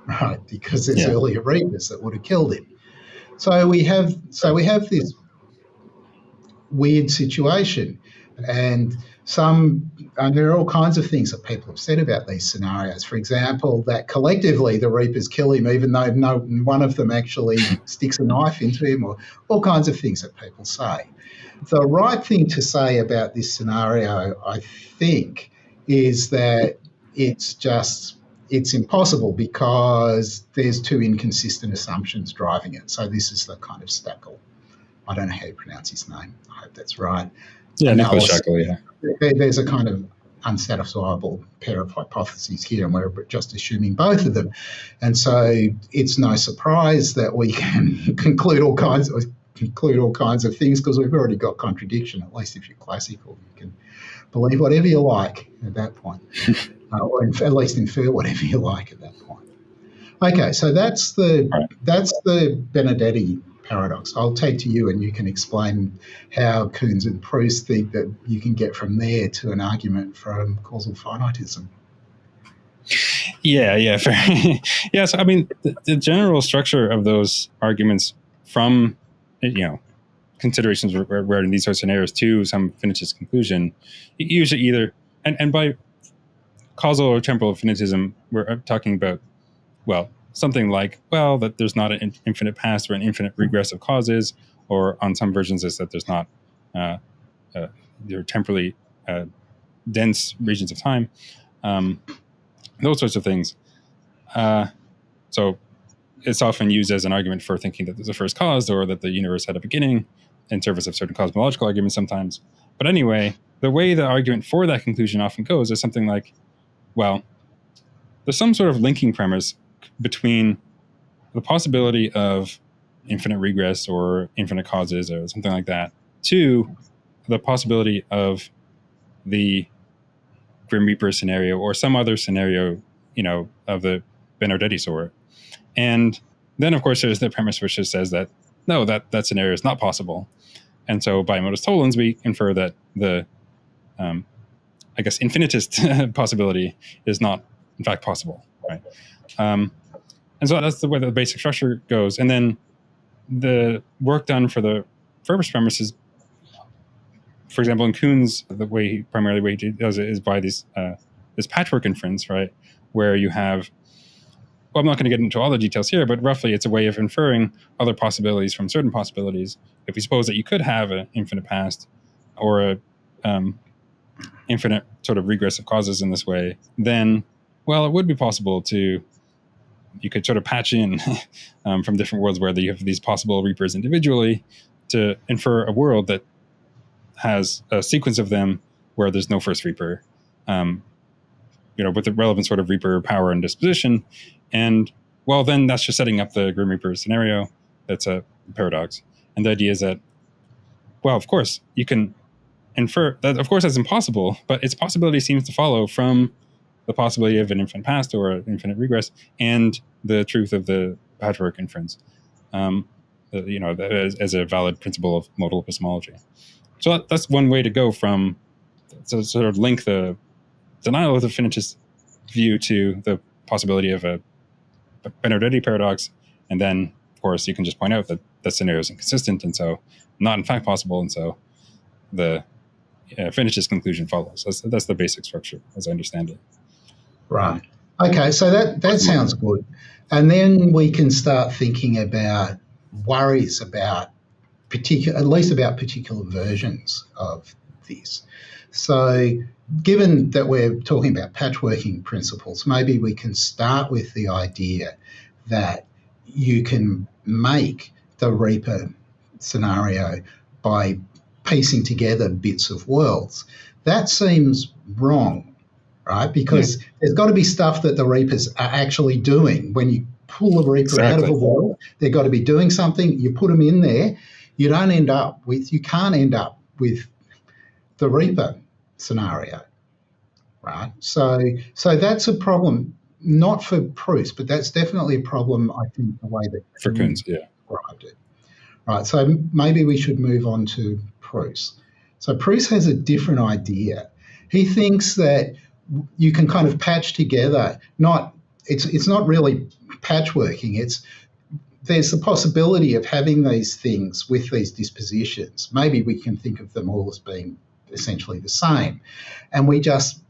right, because there's earlier reapers that would have killed him. So we have this weird situation, and There are all kinds of things that people have said about these scenarios. For example, that collectively the Reapers kill him, even though no one of them actually sticks a knife into him, or all kinds of things that people say. The right thing to say about this scenario, I think, is that it's impossible because there's two inconsistent assumptions driving it. So this is the kind of Stackle. I don't know how you pronounce his name. I hope that's right. Yeah, Nicholas Stackle, yeah. There's a kind of unsatisfiable pair of hypotheses here, and we're just assuming both of them. And so it's no surprise that we can conclude all kinds of things because we've already got contradiction. At least if you're classical, you can believe whatever you like at that point, or at least infer whatever you like at that point. Okay, so that's the Benedetti paradox. I'll take to you and you can explain how Kuhns and Proust think that you can get from there to an argument from causal finitism. Yeah, fair. Yeah, so I mean, the general structure of those arguments from, considerations regarding these sorts of scenarios to some finitist conclusion, usually either, and by causal or temporal finitism, we're talking about, something like, that there's not an infinite past or an infinite regress of causes, or on some versions is that there's not they're temporally dense regions of time, those sorts of things. So it's often used as an argument for thinking that there's a first cause or that the universe had a beginning in service of certain cosmological arguments sometimes. But anyway, the way the argument for that conclusion often goes is something like, there's some sort of linking premise between the possibility of infinite regress or infinite causes or something like that to the possibility of the Grim Reaper scenario or some other scenario, of the Benedetti sort. And then, of course, there's the premise which just says that, no, that scenario is not possible. And so by modus tollens, we infer that the, infinitist possibility is not, in fact, possible, right? And so that's the way the basic structure goes. And then the work done for the first premise is, for example, in Kuhn's, the way he does it is by this patchwork inference, right? Where you have, I'm not going to get into all the details here, but roughly it's a way of inferring other possibilities from certain possibilities. If we suppose that you could have an infinite past or a infinite sort of regress of causes in this way, then, it would be possible you could sort of patch in from different worlds where you have these possible reapers individually to infer a world that has a sequence of them where there's no first reaper, with the relevant sort of reaper power and disposition. And then that's just setting up the Grim Reaper scenario. That's a paradox. And the idea is that, of course, you can infer that, of course, that's impossible, but its possibility seems to follow from the possibility of an infinite past or an infinite regress and the truth of the patchwork inference, as a valid principle of modal epistemology. So that's one way to go from, to sort of link the denial of the finitist view to the possibility of a Benedetti paradox. And then, of course, you can just point out that that scenario is inconsistent and so not in fact possible. And so the finitist conclusion follows. That's the basic structure, as I understand it. Right. Okay, so that sounds good. And then we can start thinking about worries about at least about particular versions of this. So given that we're talking about patchworking principles, maybe we can start with the idea that you can make the Reaper scenario by piecing together bits of worlds. That seems wrong, right? Because there's got to be stuff that the Reapers are actually doing. When you pull a Reaper out of a world, they've got to be doing something. You put them in there, you can't end up with the Reaper scenario, right? So that's a problem, not for Proust, but that's definitely a problem, I think, the way that for Kuhns, described it. Right, so maybe we should move on to Proust. So Proust has a different idea. He thinks that you can kind of patch together, it's not really patchworking, there's the possibility of having these things with these dispositions. Maybe we can think of them all as being essentially the same. And we just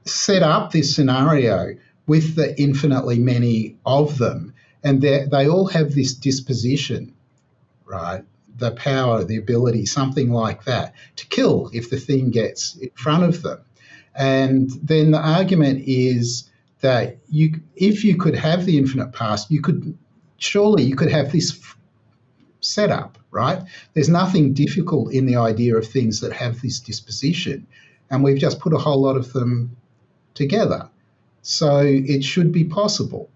set up this scenario with the infinitely many of them, and they all have this disposition, right? The power, the ability, something like that, to kill if the thing gets in front of them. And then the argument is that if you could have the infinite past, you could have this setup, right? There's nothing difficult in the idea of things that have this disposition, and we've just put a whole lot of them together. So it should be possible,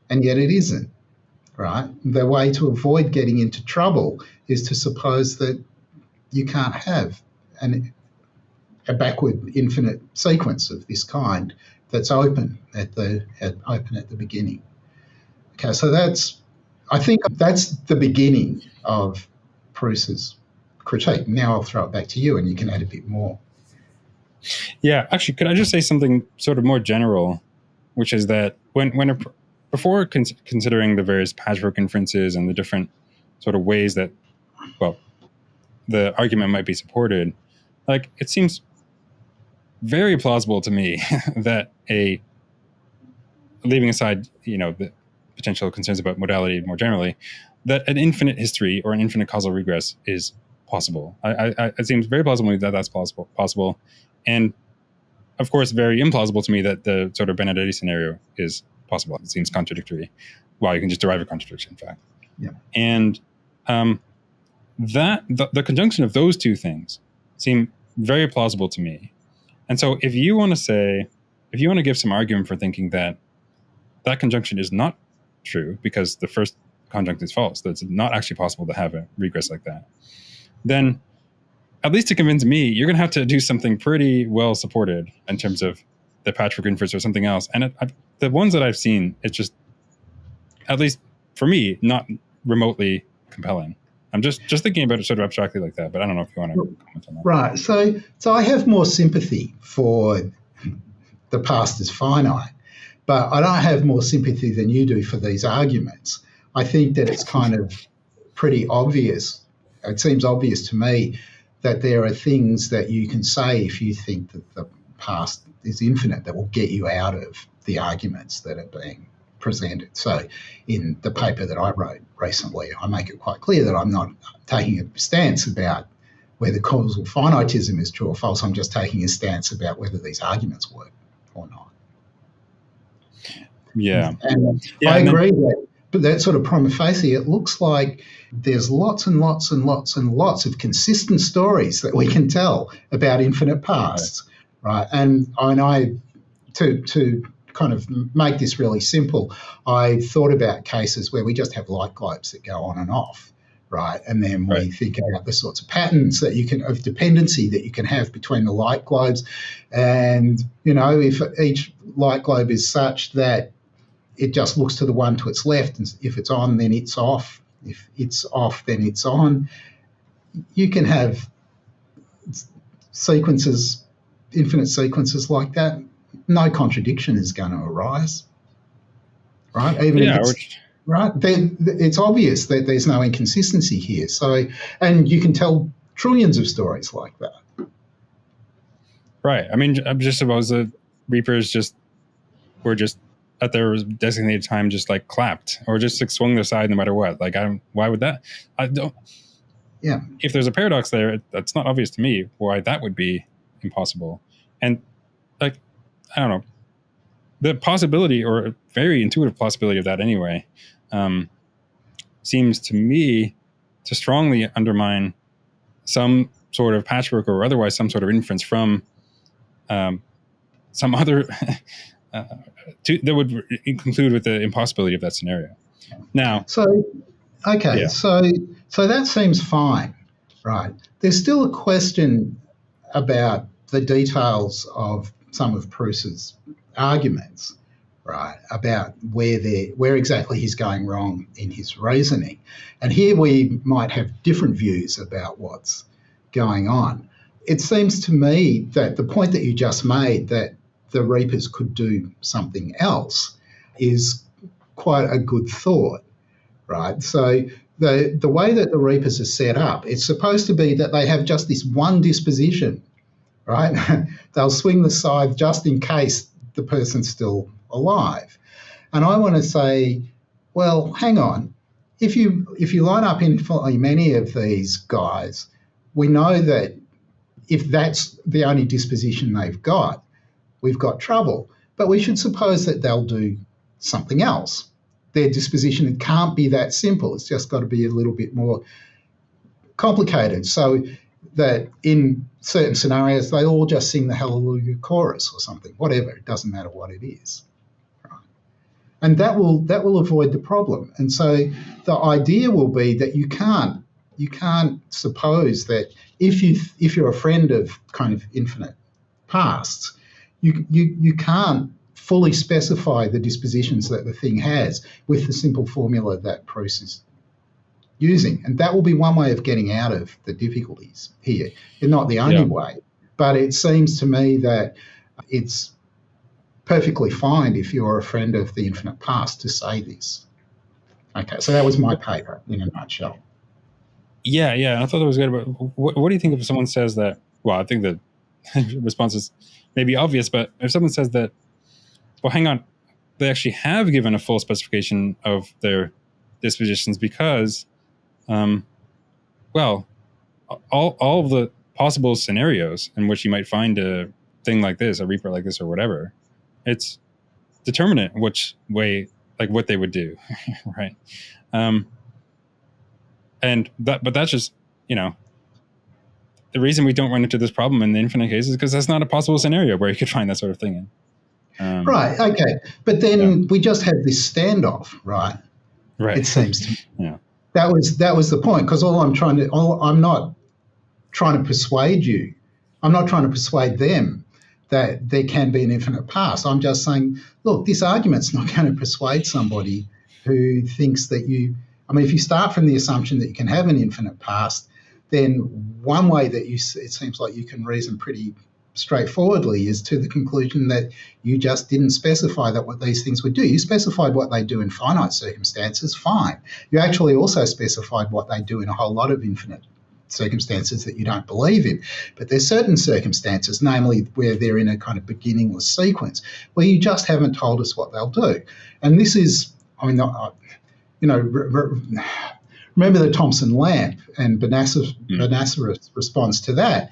and yet it isn't, right? The way to avoid getting into trouble is to suppose that you can't have a backward infinite sequence of this kind that's open at the beginning. Okay, so I think that's the beginning of Proust's critique. Now I'll throw it back to you and you can add a bit more. Yeah, actually, could I just say something sort of more general, which is that before considering the various patchwork inferences and the different sort of ways that, well, the argument might be supported, like, it seems very plausible to me that leaving aside, the potential concerns about modality more generally, that an infinite history or an infinite causal regress is possible. It seems very plausible to me that that's possible. And of course, very implausible to me that the sort of Benedetti scenario is possible. It seems contradictory. Well, you can just derive a contradiction, in fact. Yeah. And that the conjunction of those two things seem very plausible to me. And so if you want to give some argument for thinking that conjunction is not true because the first conjunct is false, that it's not actually possible to have a regress like that, then at least to convince me, you're going to have to do something pretty well supported in terms of the patchwork inference or something else. And the ones that I've seen, it's just, at least for me, not remotely compelling. I'm just thinking about it sort of abstractly like that, but I don't know if you want to comment on that. Right. So I have more sympathy for the past is finite, but I don't have more sympathy than you do for these arguments. I think that it's kind of pretty obvious. It seems obvious to me that there are things that you can say if you think that the past is infinite that will get you out of the arguments that are being presented. So in the paper that I wrote recently, I make it quite clear that I'm not taking a stance about whether causal finitism is true or false. I'm just taking a stance about whether these arguments work or not. Yeah. And I agree but that sort of prima facie, it looks like there's lots and lots and lots and lots of consistent stories that we can tell about infinite pasts, right? And to kind of make this really simple, I thought about cases where we just have light globes that go on and off, right? And then we think about the sorts of patterns that of dependency that you can have between the light globes. And, if each light globe is such that it just looks to the one to its left, and if it's on, then it's off. If it's off, then it's on. You can have sequences, infinite sequences like that. No contradiction is going to arise, right? Right. It's obvious that there's no inconsistency here. So, and you can tell trillions of stories like that. Right. I mean, I just suppose the Reapers were just at their designated time, just like clapped or just like swung their side no matter what. Like, why would that? I don't. Yeah. If there's a paradox there, that's not obvious to me why that would be impossible. And like, I don't know, the possibility or a very intuitive possibility of that anyway, seems to me to strongly undermine some sort of patchwork or otherwise some sort of inference from some other that would conclude with the impossibility of that scenario. Now, so that seems fine, right? There's still a question about the details of some of Proust's arguments, right, about where exactly he's going wrong in his reasoning. And here we might have different views about what's going on. It seems to me that the point that you just made, that the Reapers could do something else, is quite a good thought, right? So the way that the reapers are set up, it's supposed to be that they have just this one disposition, right? They'll swing the scythe just in case the person's still alive. And I want to say, well, hang on. If you line up infinitely many of these guys, we know that if that's the only disposition they've got, we've got trouble. But we should suppose that they'll do something else. Their disposition can't be that simple. It's just got to be a little bit more complicated. So that in certain scenarios, they all just sing the Hallelujah chorus or something, whatever. It doesn't matter what it is. Right? And that will avoid the problem. And so the idea will be that you can't suppose that if you're a friend of kind of infinite pasts, you can't fully specify the dispositions that the thing has with the simple formula that Proust is using. And that will be one way of getting out of the difficulties here. It's not the only way, but it seems to me that it's perfectly fine if you're a friend of the infinite past to say this. Okay, so that was my paper in a nutshell. Yeah, I thought that was good. But what do you think if someone says that? Well, I think the response is maybe obvious, but if someone says that, well, hang on, they actually have given a full specification of their dispositions because, well, all of the possible scenarios in which you might find a thing like this, a reaper like this or whatever, it's determinate which way, like what they would do, right? But that's just, the reason we don't run into this problem in the infinite case is because that's not a possible scenario where you could find that sort of thing in. Right. Okay. But then we just have this standoff, right? Right. It seems to me. Yeah. That was the point, because I'm not trying to persuade you. I'm not trying to persuade them that there can be an infinite past. I'm just saying, look, this argument's not going to persuade somebody who thinks that if you start from the assumption that you can have an infinite past, then one way that it seems like you can reason pretty straightforwardly is to the conclusion that you just didn't specify that what these things would do. You specified what they do in finite circumstances, fine. You actually also specified what they do in a whole lot of infinite circumstances that you don't believe in. But there's certain circumstances, namely where they're in a kind of beginningless sequence, where you just haven't told us what they'll do. And this is, remember the Thomson lamp and Banassa's response to that.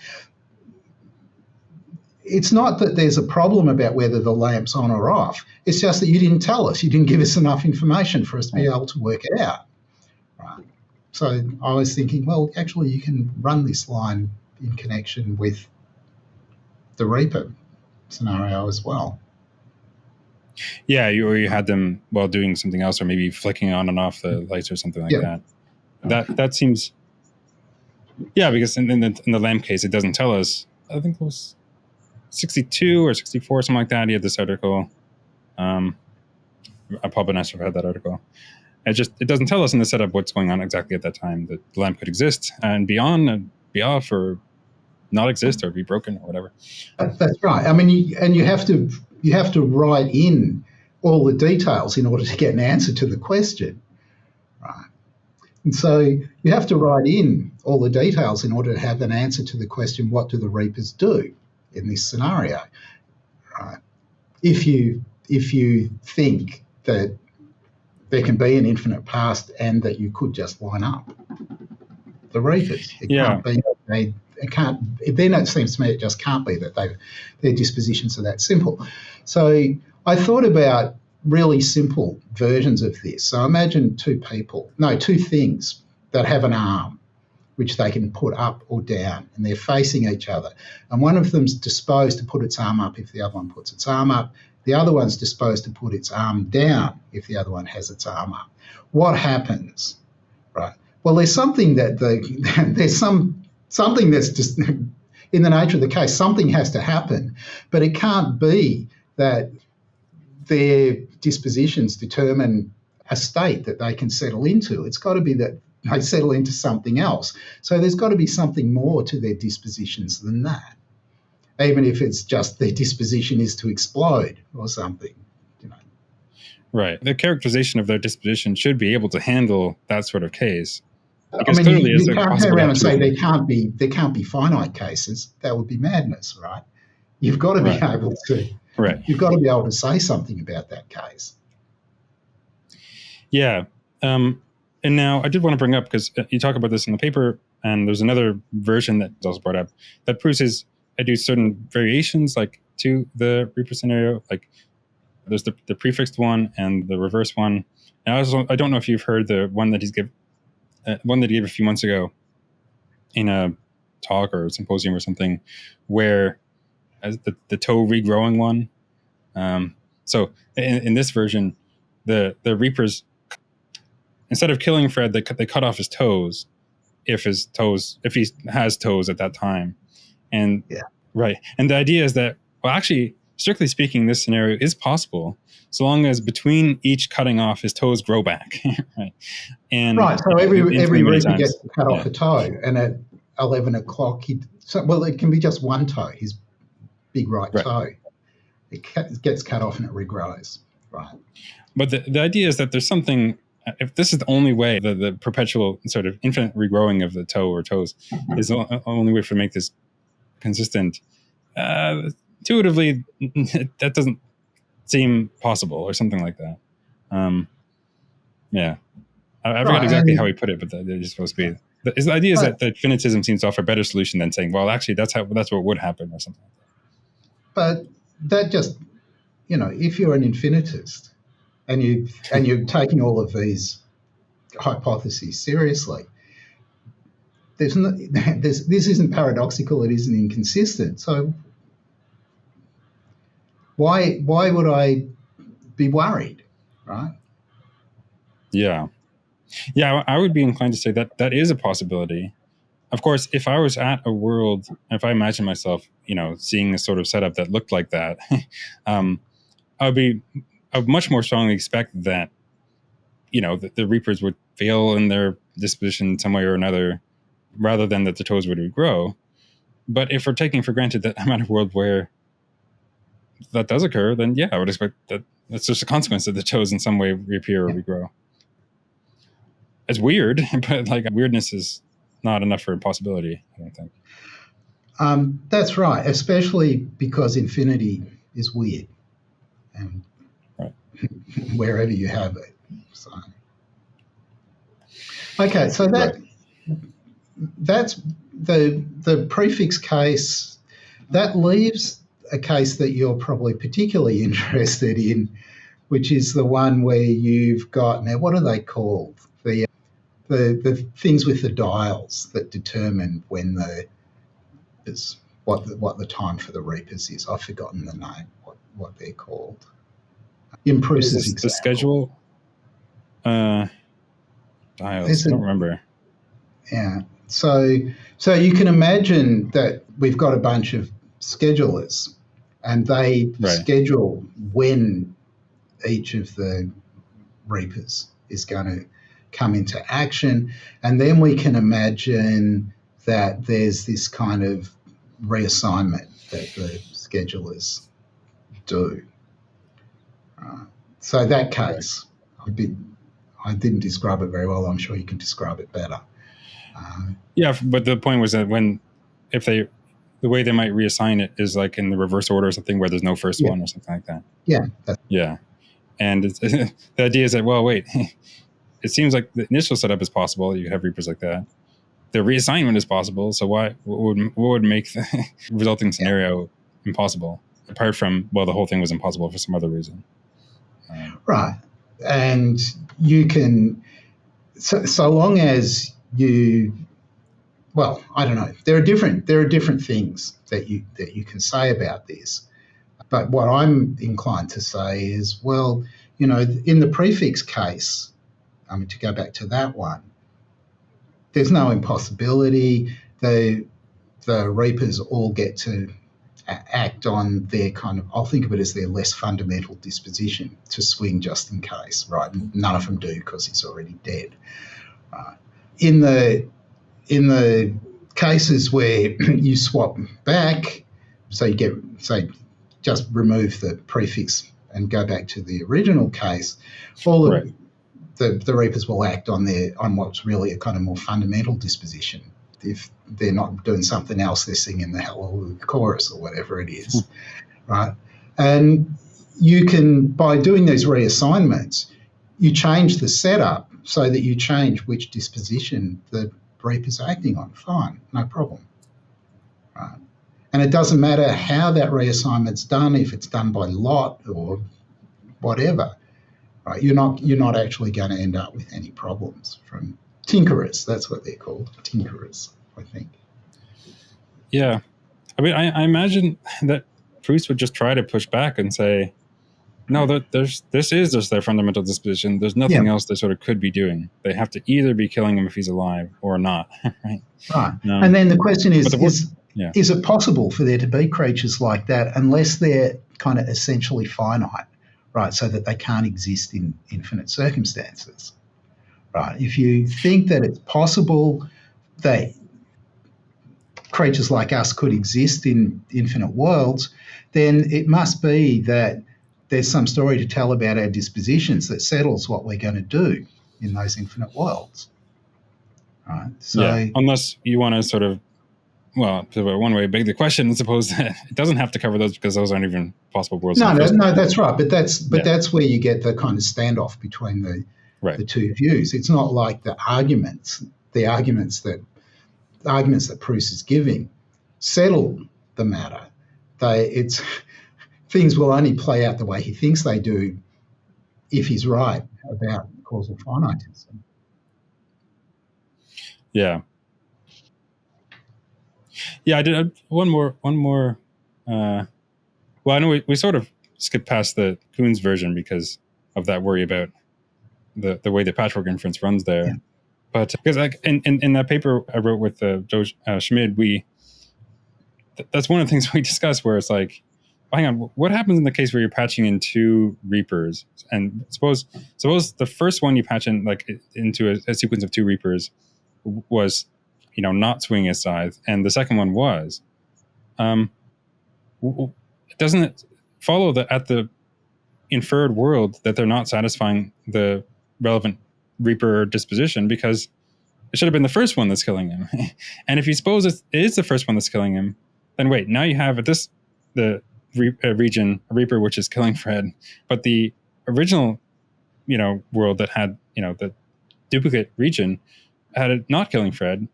It's not that there's a problem about whether the lamp's on or off. It's just that you didn't tell us. You didn't give us enough information for us to be able to work it out. Right. So I was thinking, well, actually you can run this line in connection with the Reaper scenario as well. Yeah, you had them while doing something else, or maybe flicking on and off the lights or something like that. That seems, because in the lamp case, it doesn't tell us. I think it was 62 or 64, something like that. He had this article. Paul Banassa's had that article. It doesn't tell us in the setup what's going on exactly at that time. That the lamp could exist and be on and be off, or not exist, or be broken, or whatever. That's right. You have to write in all the details in order to get an answer to the question, right? And so you have to write in all the details in order to have an answer to the question, what do the Reapers do in this scenario, right? If you think that there can be an infinite past and that you could just line up the Reapers. Then it seems to me it just can't be that their dispositions are that simple. So I thought about really simple versions of this. So imagine two things that have an arm which they can put up or down, and they're facing each other. And one of them's disposed to put its arm up if the other one puts its arm up. The other one's disposed to put its arm down if the other one has its arm up. What happens, right? Well, there's something that's just in the nature of the case. Something has to happen, but it can't be that their dispositions determine a state that they can settle into. It's got to be that they settle into something else. So there's got to be something more to their dispositions than that, even if it's just their disposition is to explode or something. Right. The characterization of their disposition should be able to handle that sort of case. I Because mean, clearly it's you a can't possible turn around and say outcome. there can't be finite cases. That would be madness, right? You've got to be Right. able to. Right. You've got to be able to say something about that case. Yeah. And now I did want to bring up, because you talk about this in the paper, and there's another version that was also brought up that proves I do certain variations, like to the Reaper scenario. Like there's the prefixed one and the reverse one. And I don't know if you've heard the one that he gave a few months ago in a talk or a symposium or something, where as the toe-regrowing one. So in this version, the Reapers, instead of killing Fred, they cut off his toes if he has toes at that time. And Yeah. Right. And the idea is that, well, actually, strictly speaking, this scenario is possible so long as between each cutting off, his toes grow back. Right. And right. So every Reaper times. gets to cut off a toe, and at 11 o'clock, it can be just one toe, his big right toe. It gets cut off and it regrows. Right. But the idea is that there's something. If this is the only way, the perpetual sort of infinite regrowing of the toe or toes is the only way to make this consistent, intuitively, that doesn't seem possible, or something like that. Yeah. I forgot exactly how he put it, but that is supposed to be. The idea is that finitism seems to offer a better solution than saying, well, actually, that's what would happen, or something like that. But that just, if you're an infinitist, and you're taking all of these hypotheses seriously, this isn't paradoxical. It isn't inconsistent. So why would I be worried, right? Yeah, I would be inclined to say that is a possibility. Of course, if I was at a world, if I imagine myself, seeing a sort of setup that looked like that, I would much more strongly expect that, that the Reapers would fail in their disposition in some way or another, rather than that the toes would regrow. But if we're taking for granted that I'm at a world where that does occur, then yeah, I would expect that that's just a consequence that the toes in some way reappear or regrow. It's weird, but weirdness is not enough for impossibility, I don't think. That's right, especially because infinity is weird, and wherever you have it. So, okay, so that's the prefix case. That leaves a case that you're probably particularly interested in, which is the one where you've got, now what are they called? The things with the dials that determine when what the time for the Reapers is. I've forgotten the name, what they're called. In Bruce's example. The schedule dials. I don't remember. Yeah. So you can imagine that we've got a bunch of schedulers, and they schedule when each of the Reapers is going to come into action, and then we can imagine that there's this kind of reassignment that the schedulers do. So that case, I didn't describe it very well. I'm sure you can describe it better. Yeah, but the point was that the way they might reassign it is like in the reverse order or something, where there's no first one or something like that. Yeah. Yeah. And the idea is that, well, wait, it seems like the initial setup is possible. You have Reapers like that. The reassignment is possible. So what would make the resulting scenario impossible? Apart from, well, the whole thing was impossible for some other reason. Right. And you can, so long as you, well, I don't know. There are different things that you can say about this. But what I'm inclined to say is, well, in the prefix case, to go back to that one, there's no impossibility. The Reapers all get to act on their kind of, I'll think of it as their less fundamental disposition to swing just in case, right? None of them do because he's already dead. In the cases where you swap back, so you get, say, just remove the prefix and go back to the original case, all of the reapers will act on what's really a kind of more fundamental disposition. If they're not doing something else, they're singing the Hallelujah chorus or whatever it is, right? And you can, by doing these reassignments, you change the setup so that you change which disposition the reaper's acting on. Fine, no problem, right? And it doesn't matter how that reassignment's done, if it's done by lot or whatever, right? You're not actually going to end up with any problems from tinkerers. That's what they're called, tinkerers, I think. Yeah. I mean, I imagine that priests would just try to push back and say, no, this is just their fundamental disposition. There's nothing else they sort of could be doing. They have to either be killing him if he's alive or not, right? Right. And then the question is it possible for there to be creatures like that unless they're kind of essentially finite, right, so that they can't exist in infinite circumstances, right? If you think that it's possible that creatures like us could exist in infinite worlds, then it must be that there's some story to tell about our dispositions that settles what we're going to do in those infinite worlds, right? So, unless you want to sort of, well, one way beg the question, I suppose that it doesn't have to cover those because those aren't even possible worlds. No, that's right. But that's where you get the kind of standoff between the two views. It's not like the arguments that Proust is giving settle the matter. Things will only play out the way he thinks they do if he's right about causal finitism. Yeah. Yeah, I did one more. Well, I know we sort of skipped past the Kuhn's version because of that worry about the way the patchwork inference runs there. Yeah. But because like in that paper I wrote with Joe Schmid, that's one of the things we discussed where it's like, hang on, what happens in the case where you're patching in two reapers? And suppose the first one you patch in like into a sequence of two reapers was, not swinging a scythe, and the second one was. Doesn't it follow that at the inferred world that they're not satisfying the relevant reaper disposition because it should have been the first one that's killing him? And if you suppose it is the first one that's killing him, then wait, now you have the region, a reaper which is killing Fred, but the original, world that had, the duplicate region had it not killing Fred.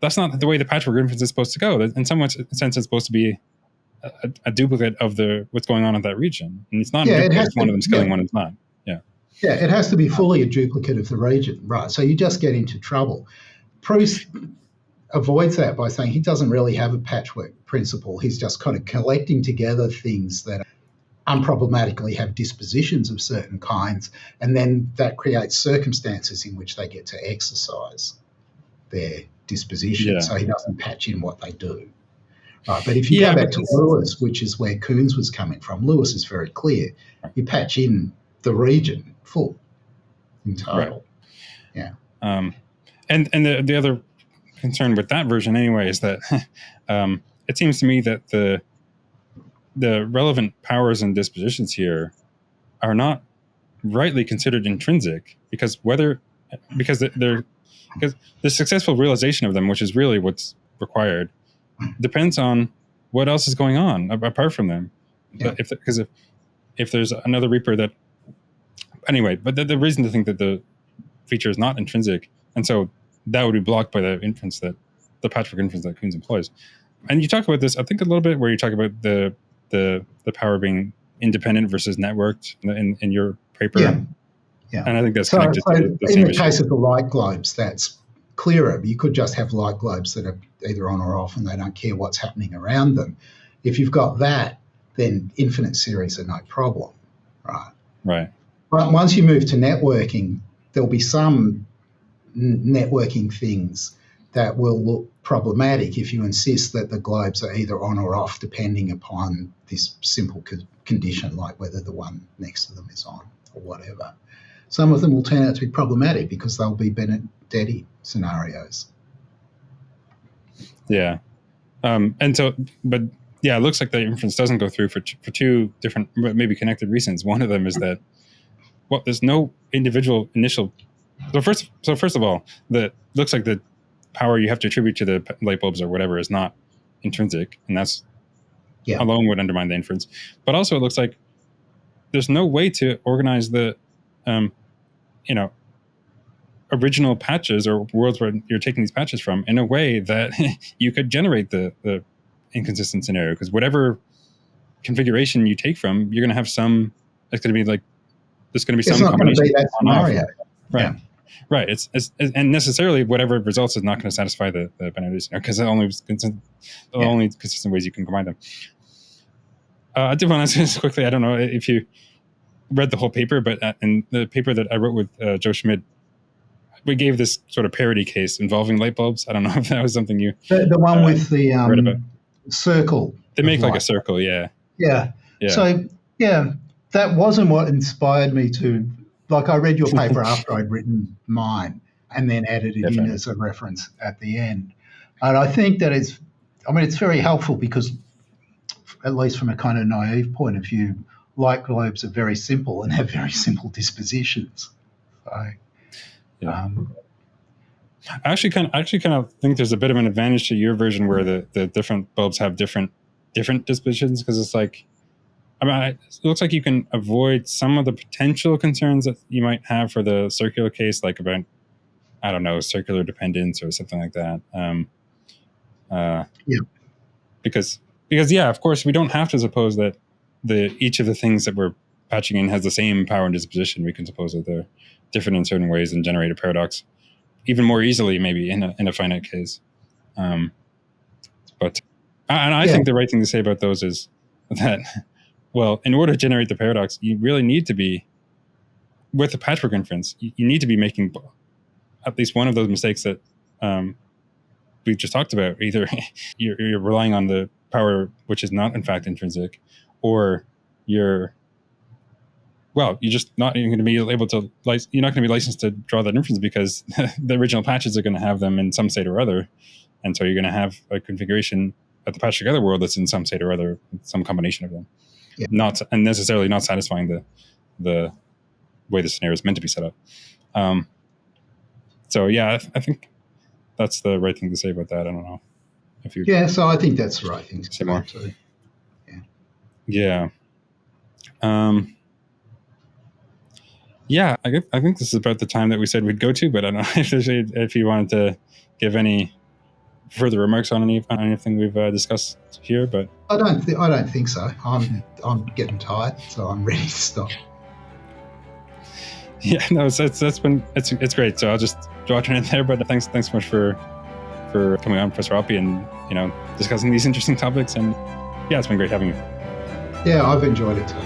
That's not the way the patchwork inference is supposed to go. In some sense, it's supposed to be a duplicate of what's going on in that region, and it's not a duplicate if one of them's killing, one is not. Yeah. Yeah, it has to be fully a duplicate of the region, right? So you just get into trouble. Proust avoids that by saying he doesn't really have a patchwork principle. He's just kind of collecting together things that unproblematically have dispositions of certain kinds, and then that creates circumstances in which they get to exercise their disposition. Yeah. So he doesn't patch in what they do. Right, but if you go back to Lewis, which is where Kuhn's was coming from, Lewis is very clear. You patch in the region full in total. Right. Yeah. And the other concern with that version anyway is that it seems to me that the relevant powers and dispositions here are not rightly considered intrinsic because the successful realization of them, which is really what's required, depends on what else is going on apart from them. Yeah. Because if there's another reaper that anyway, but the reason to think that the feature is not intrinsic, and so that would be blocked by the inference that the patchwork inference that Kuhn's employs. And you talk about this, I think, a little bit where you talk about the power being independent versus networked in your paper. Yeah. And I think that's connected to the same in the issue. case of the light globes, that's clearer. You could just have light globes that are either on or off and they don't care what's happening around them. If you've got that, then infinite series are no problem, right? Right. But once you move to networking, there'll be some networking things that will look problematic if you insist that the globes are either on or off depending upon this simple condition, like whether the one next to them is on or whatever. Some of them will turn out to be problematic because they'll be Benedetti scenarios. Yeah. And so, but yeah, it looks like the inference doesn't go through for two different, maybe connected reasons. One of them is that, well, there's no individual initial. So first of all, the looks like the power you have to attribute to the light bulbs or whatever is not intrinsic, and that's alone would undermine the inference. But also, it looks like there's no way to organize the, original patches or worlds where you're taking these patches from in a way that you could generate the inconsistent scenario, because whatever configuration you take from, you're going to have some. It's going to be like there's going to be some combination. It's not going to be that scenario, right? Yeah. Right. It's and necessarily whatever results is not going to satisfy the binary scenario, because the only consistent ways you can combine them. I did want to ask this quickly. I don't know if you read the whole paper, but in the paper that I wrote with Joe Schmidt, we gave this sort of parody case involving light bulbs. I don't know if that was something you the one with the circle. They make like a circle, yeah. So that wasn't what inspired me to. Like, I read your paper after I'd written mine, and then added it in as a reference at the end. And I think that it's very helpful because, at least from a kind of naive point of view, light globes are very simple and have very simple dispositions. So, I actually kind of think there's a bit of an advantage to your version where the different bulbs have different dispositions, because it's like, it looks like you can avoid some of the potential concerns that you might have for the circular case, like about, I don't know, circular dependence or something like that. Because of course, we don't have to suppose that each of the things that we're patching in has the same power and disposition. We can suppose that they're different in certain ways and generate a paradox even more easily, maybe in a finite case. But I think the right thing to say about those is that, well, in order to generate the paradox, you really need to be, with the patchwork inference, you need to be making at least one of those mistakes that we just talked about. Either you're relying on the power which is not in fact intrinsic, or you're just not even going to be able to, you're not going to be licensed to draw that inference because the original patches are going to have them in some state or other. And so you're going to have a configuration at the patch together world that's in some state or other, some combination of them. Not necessarily not satisfying the way the scenario is meant to be set up. I think that's the right thing to say about that. I don't know if you. Yeah, so I think that's the right thing to say more. Too. Yeah. I think this is about the time that we said we'd go to, but I don't know if you wanted to give any further remarks on anything we've discussed here. But I don't think so. I'm getting tired, so I'm ready to stop. Yeah, no, it's great. So I'll just draw it in there. But thanks so much for coming on, Professor Oppy, and discussing these interesting topics. And it's been great having you. Yeah, I've enjoyed it too.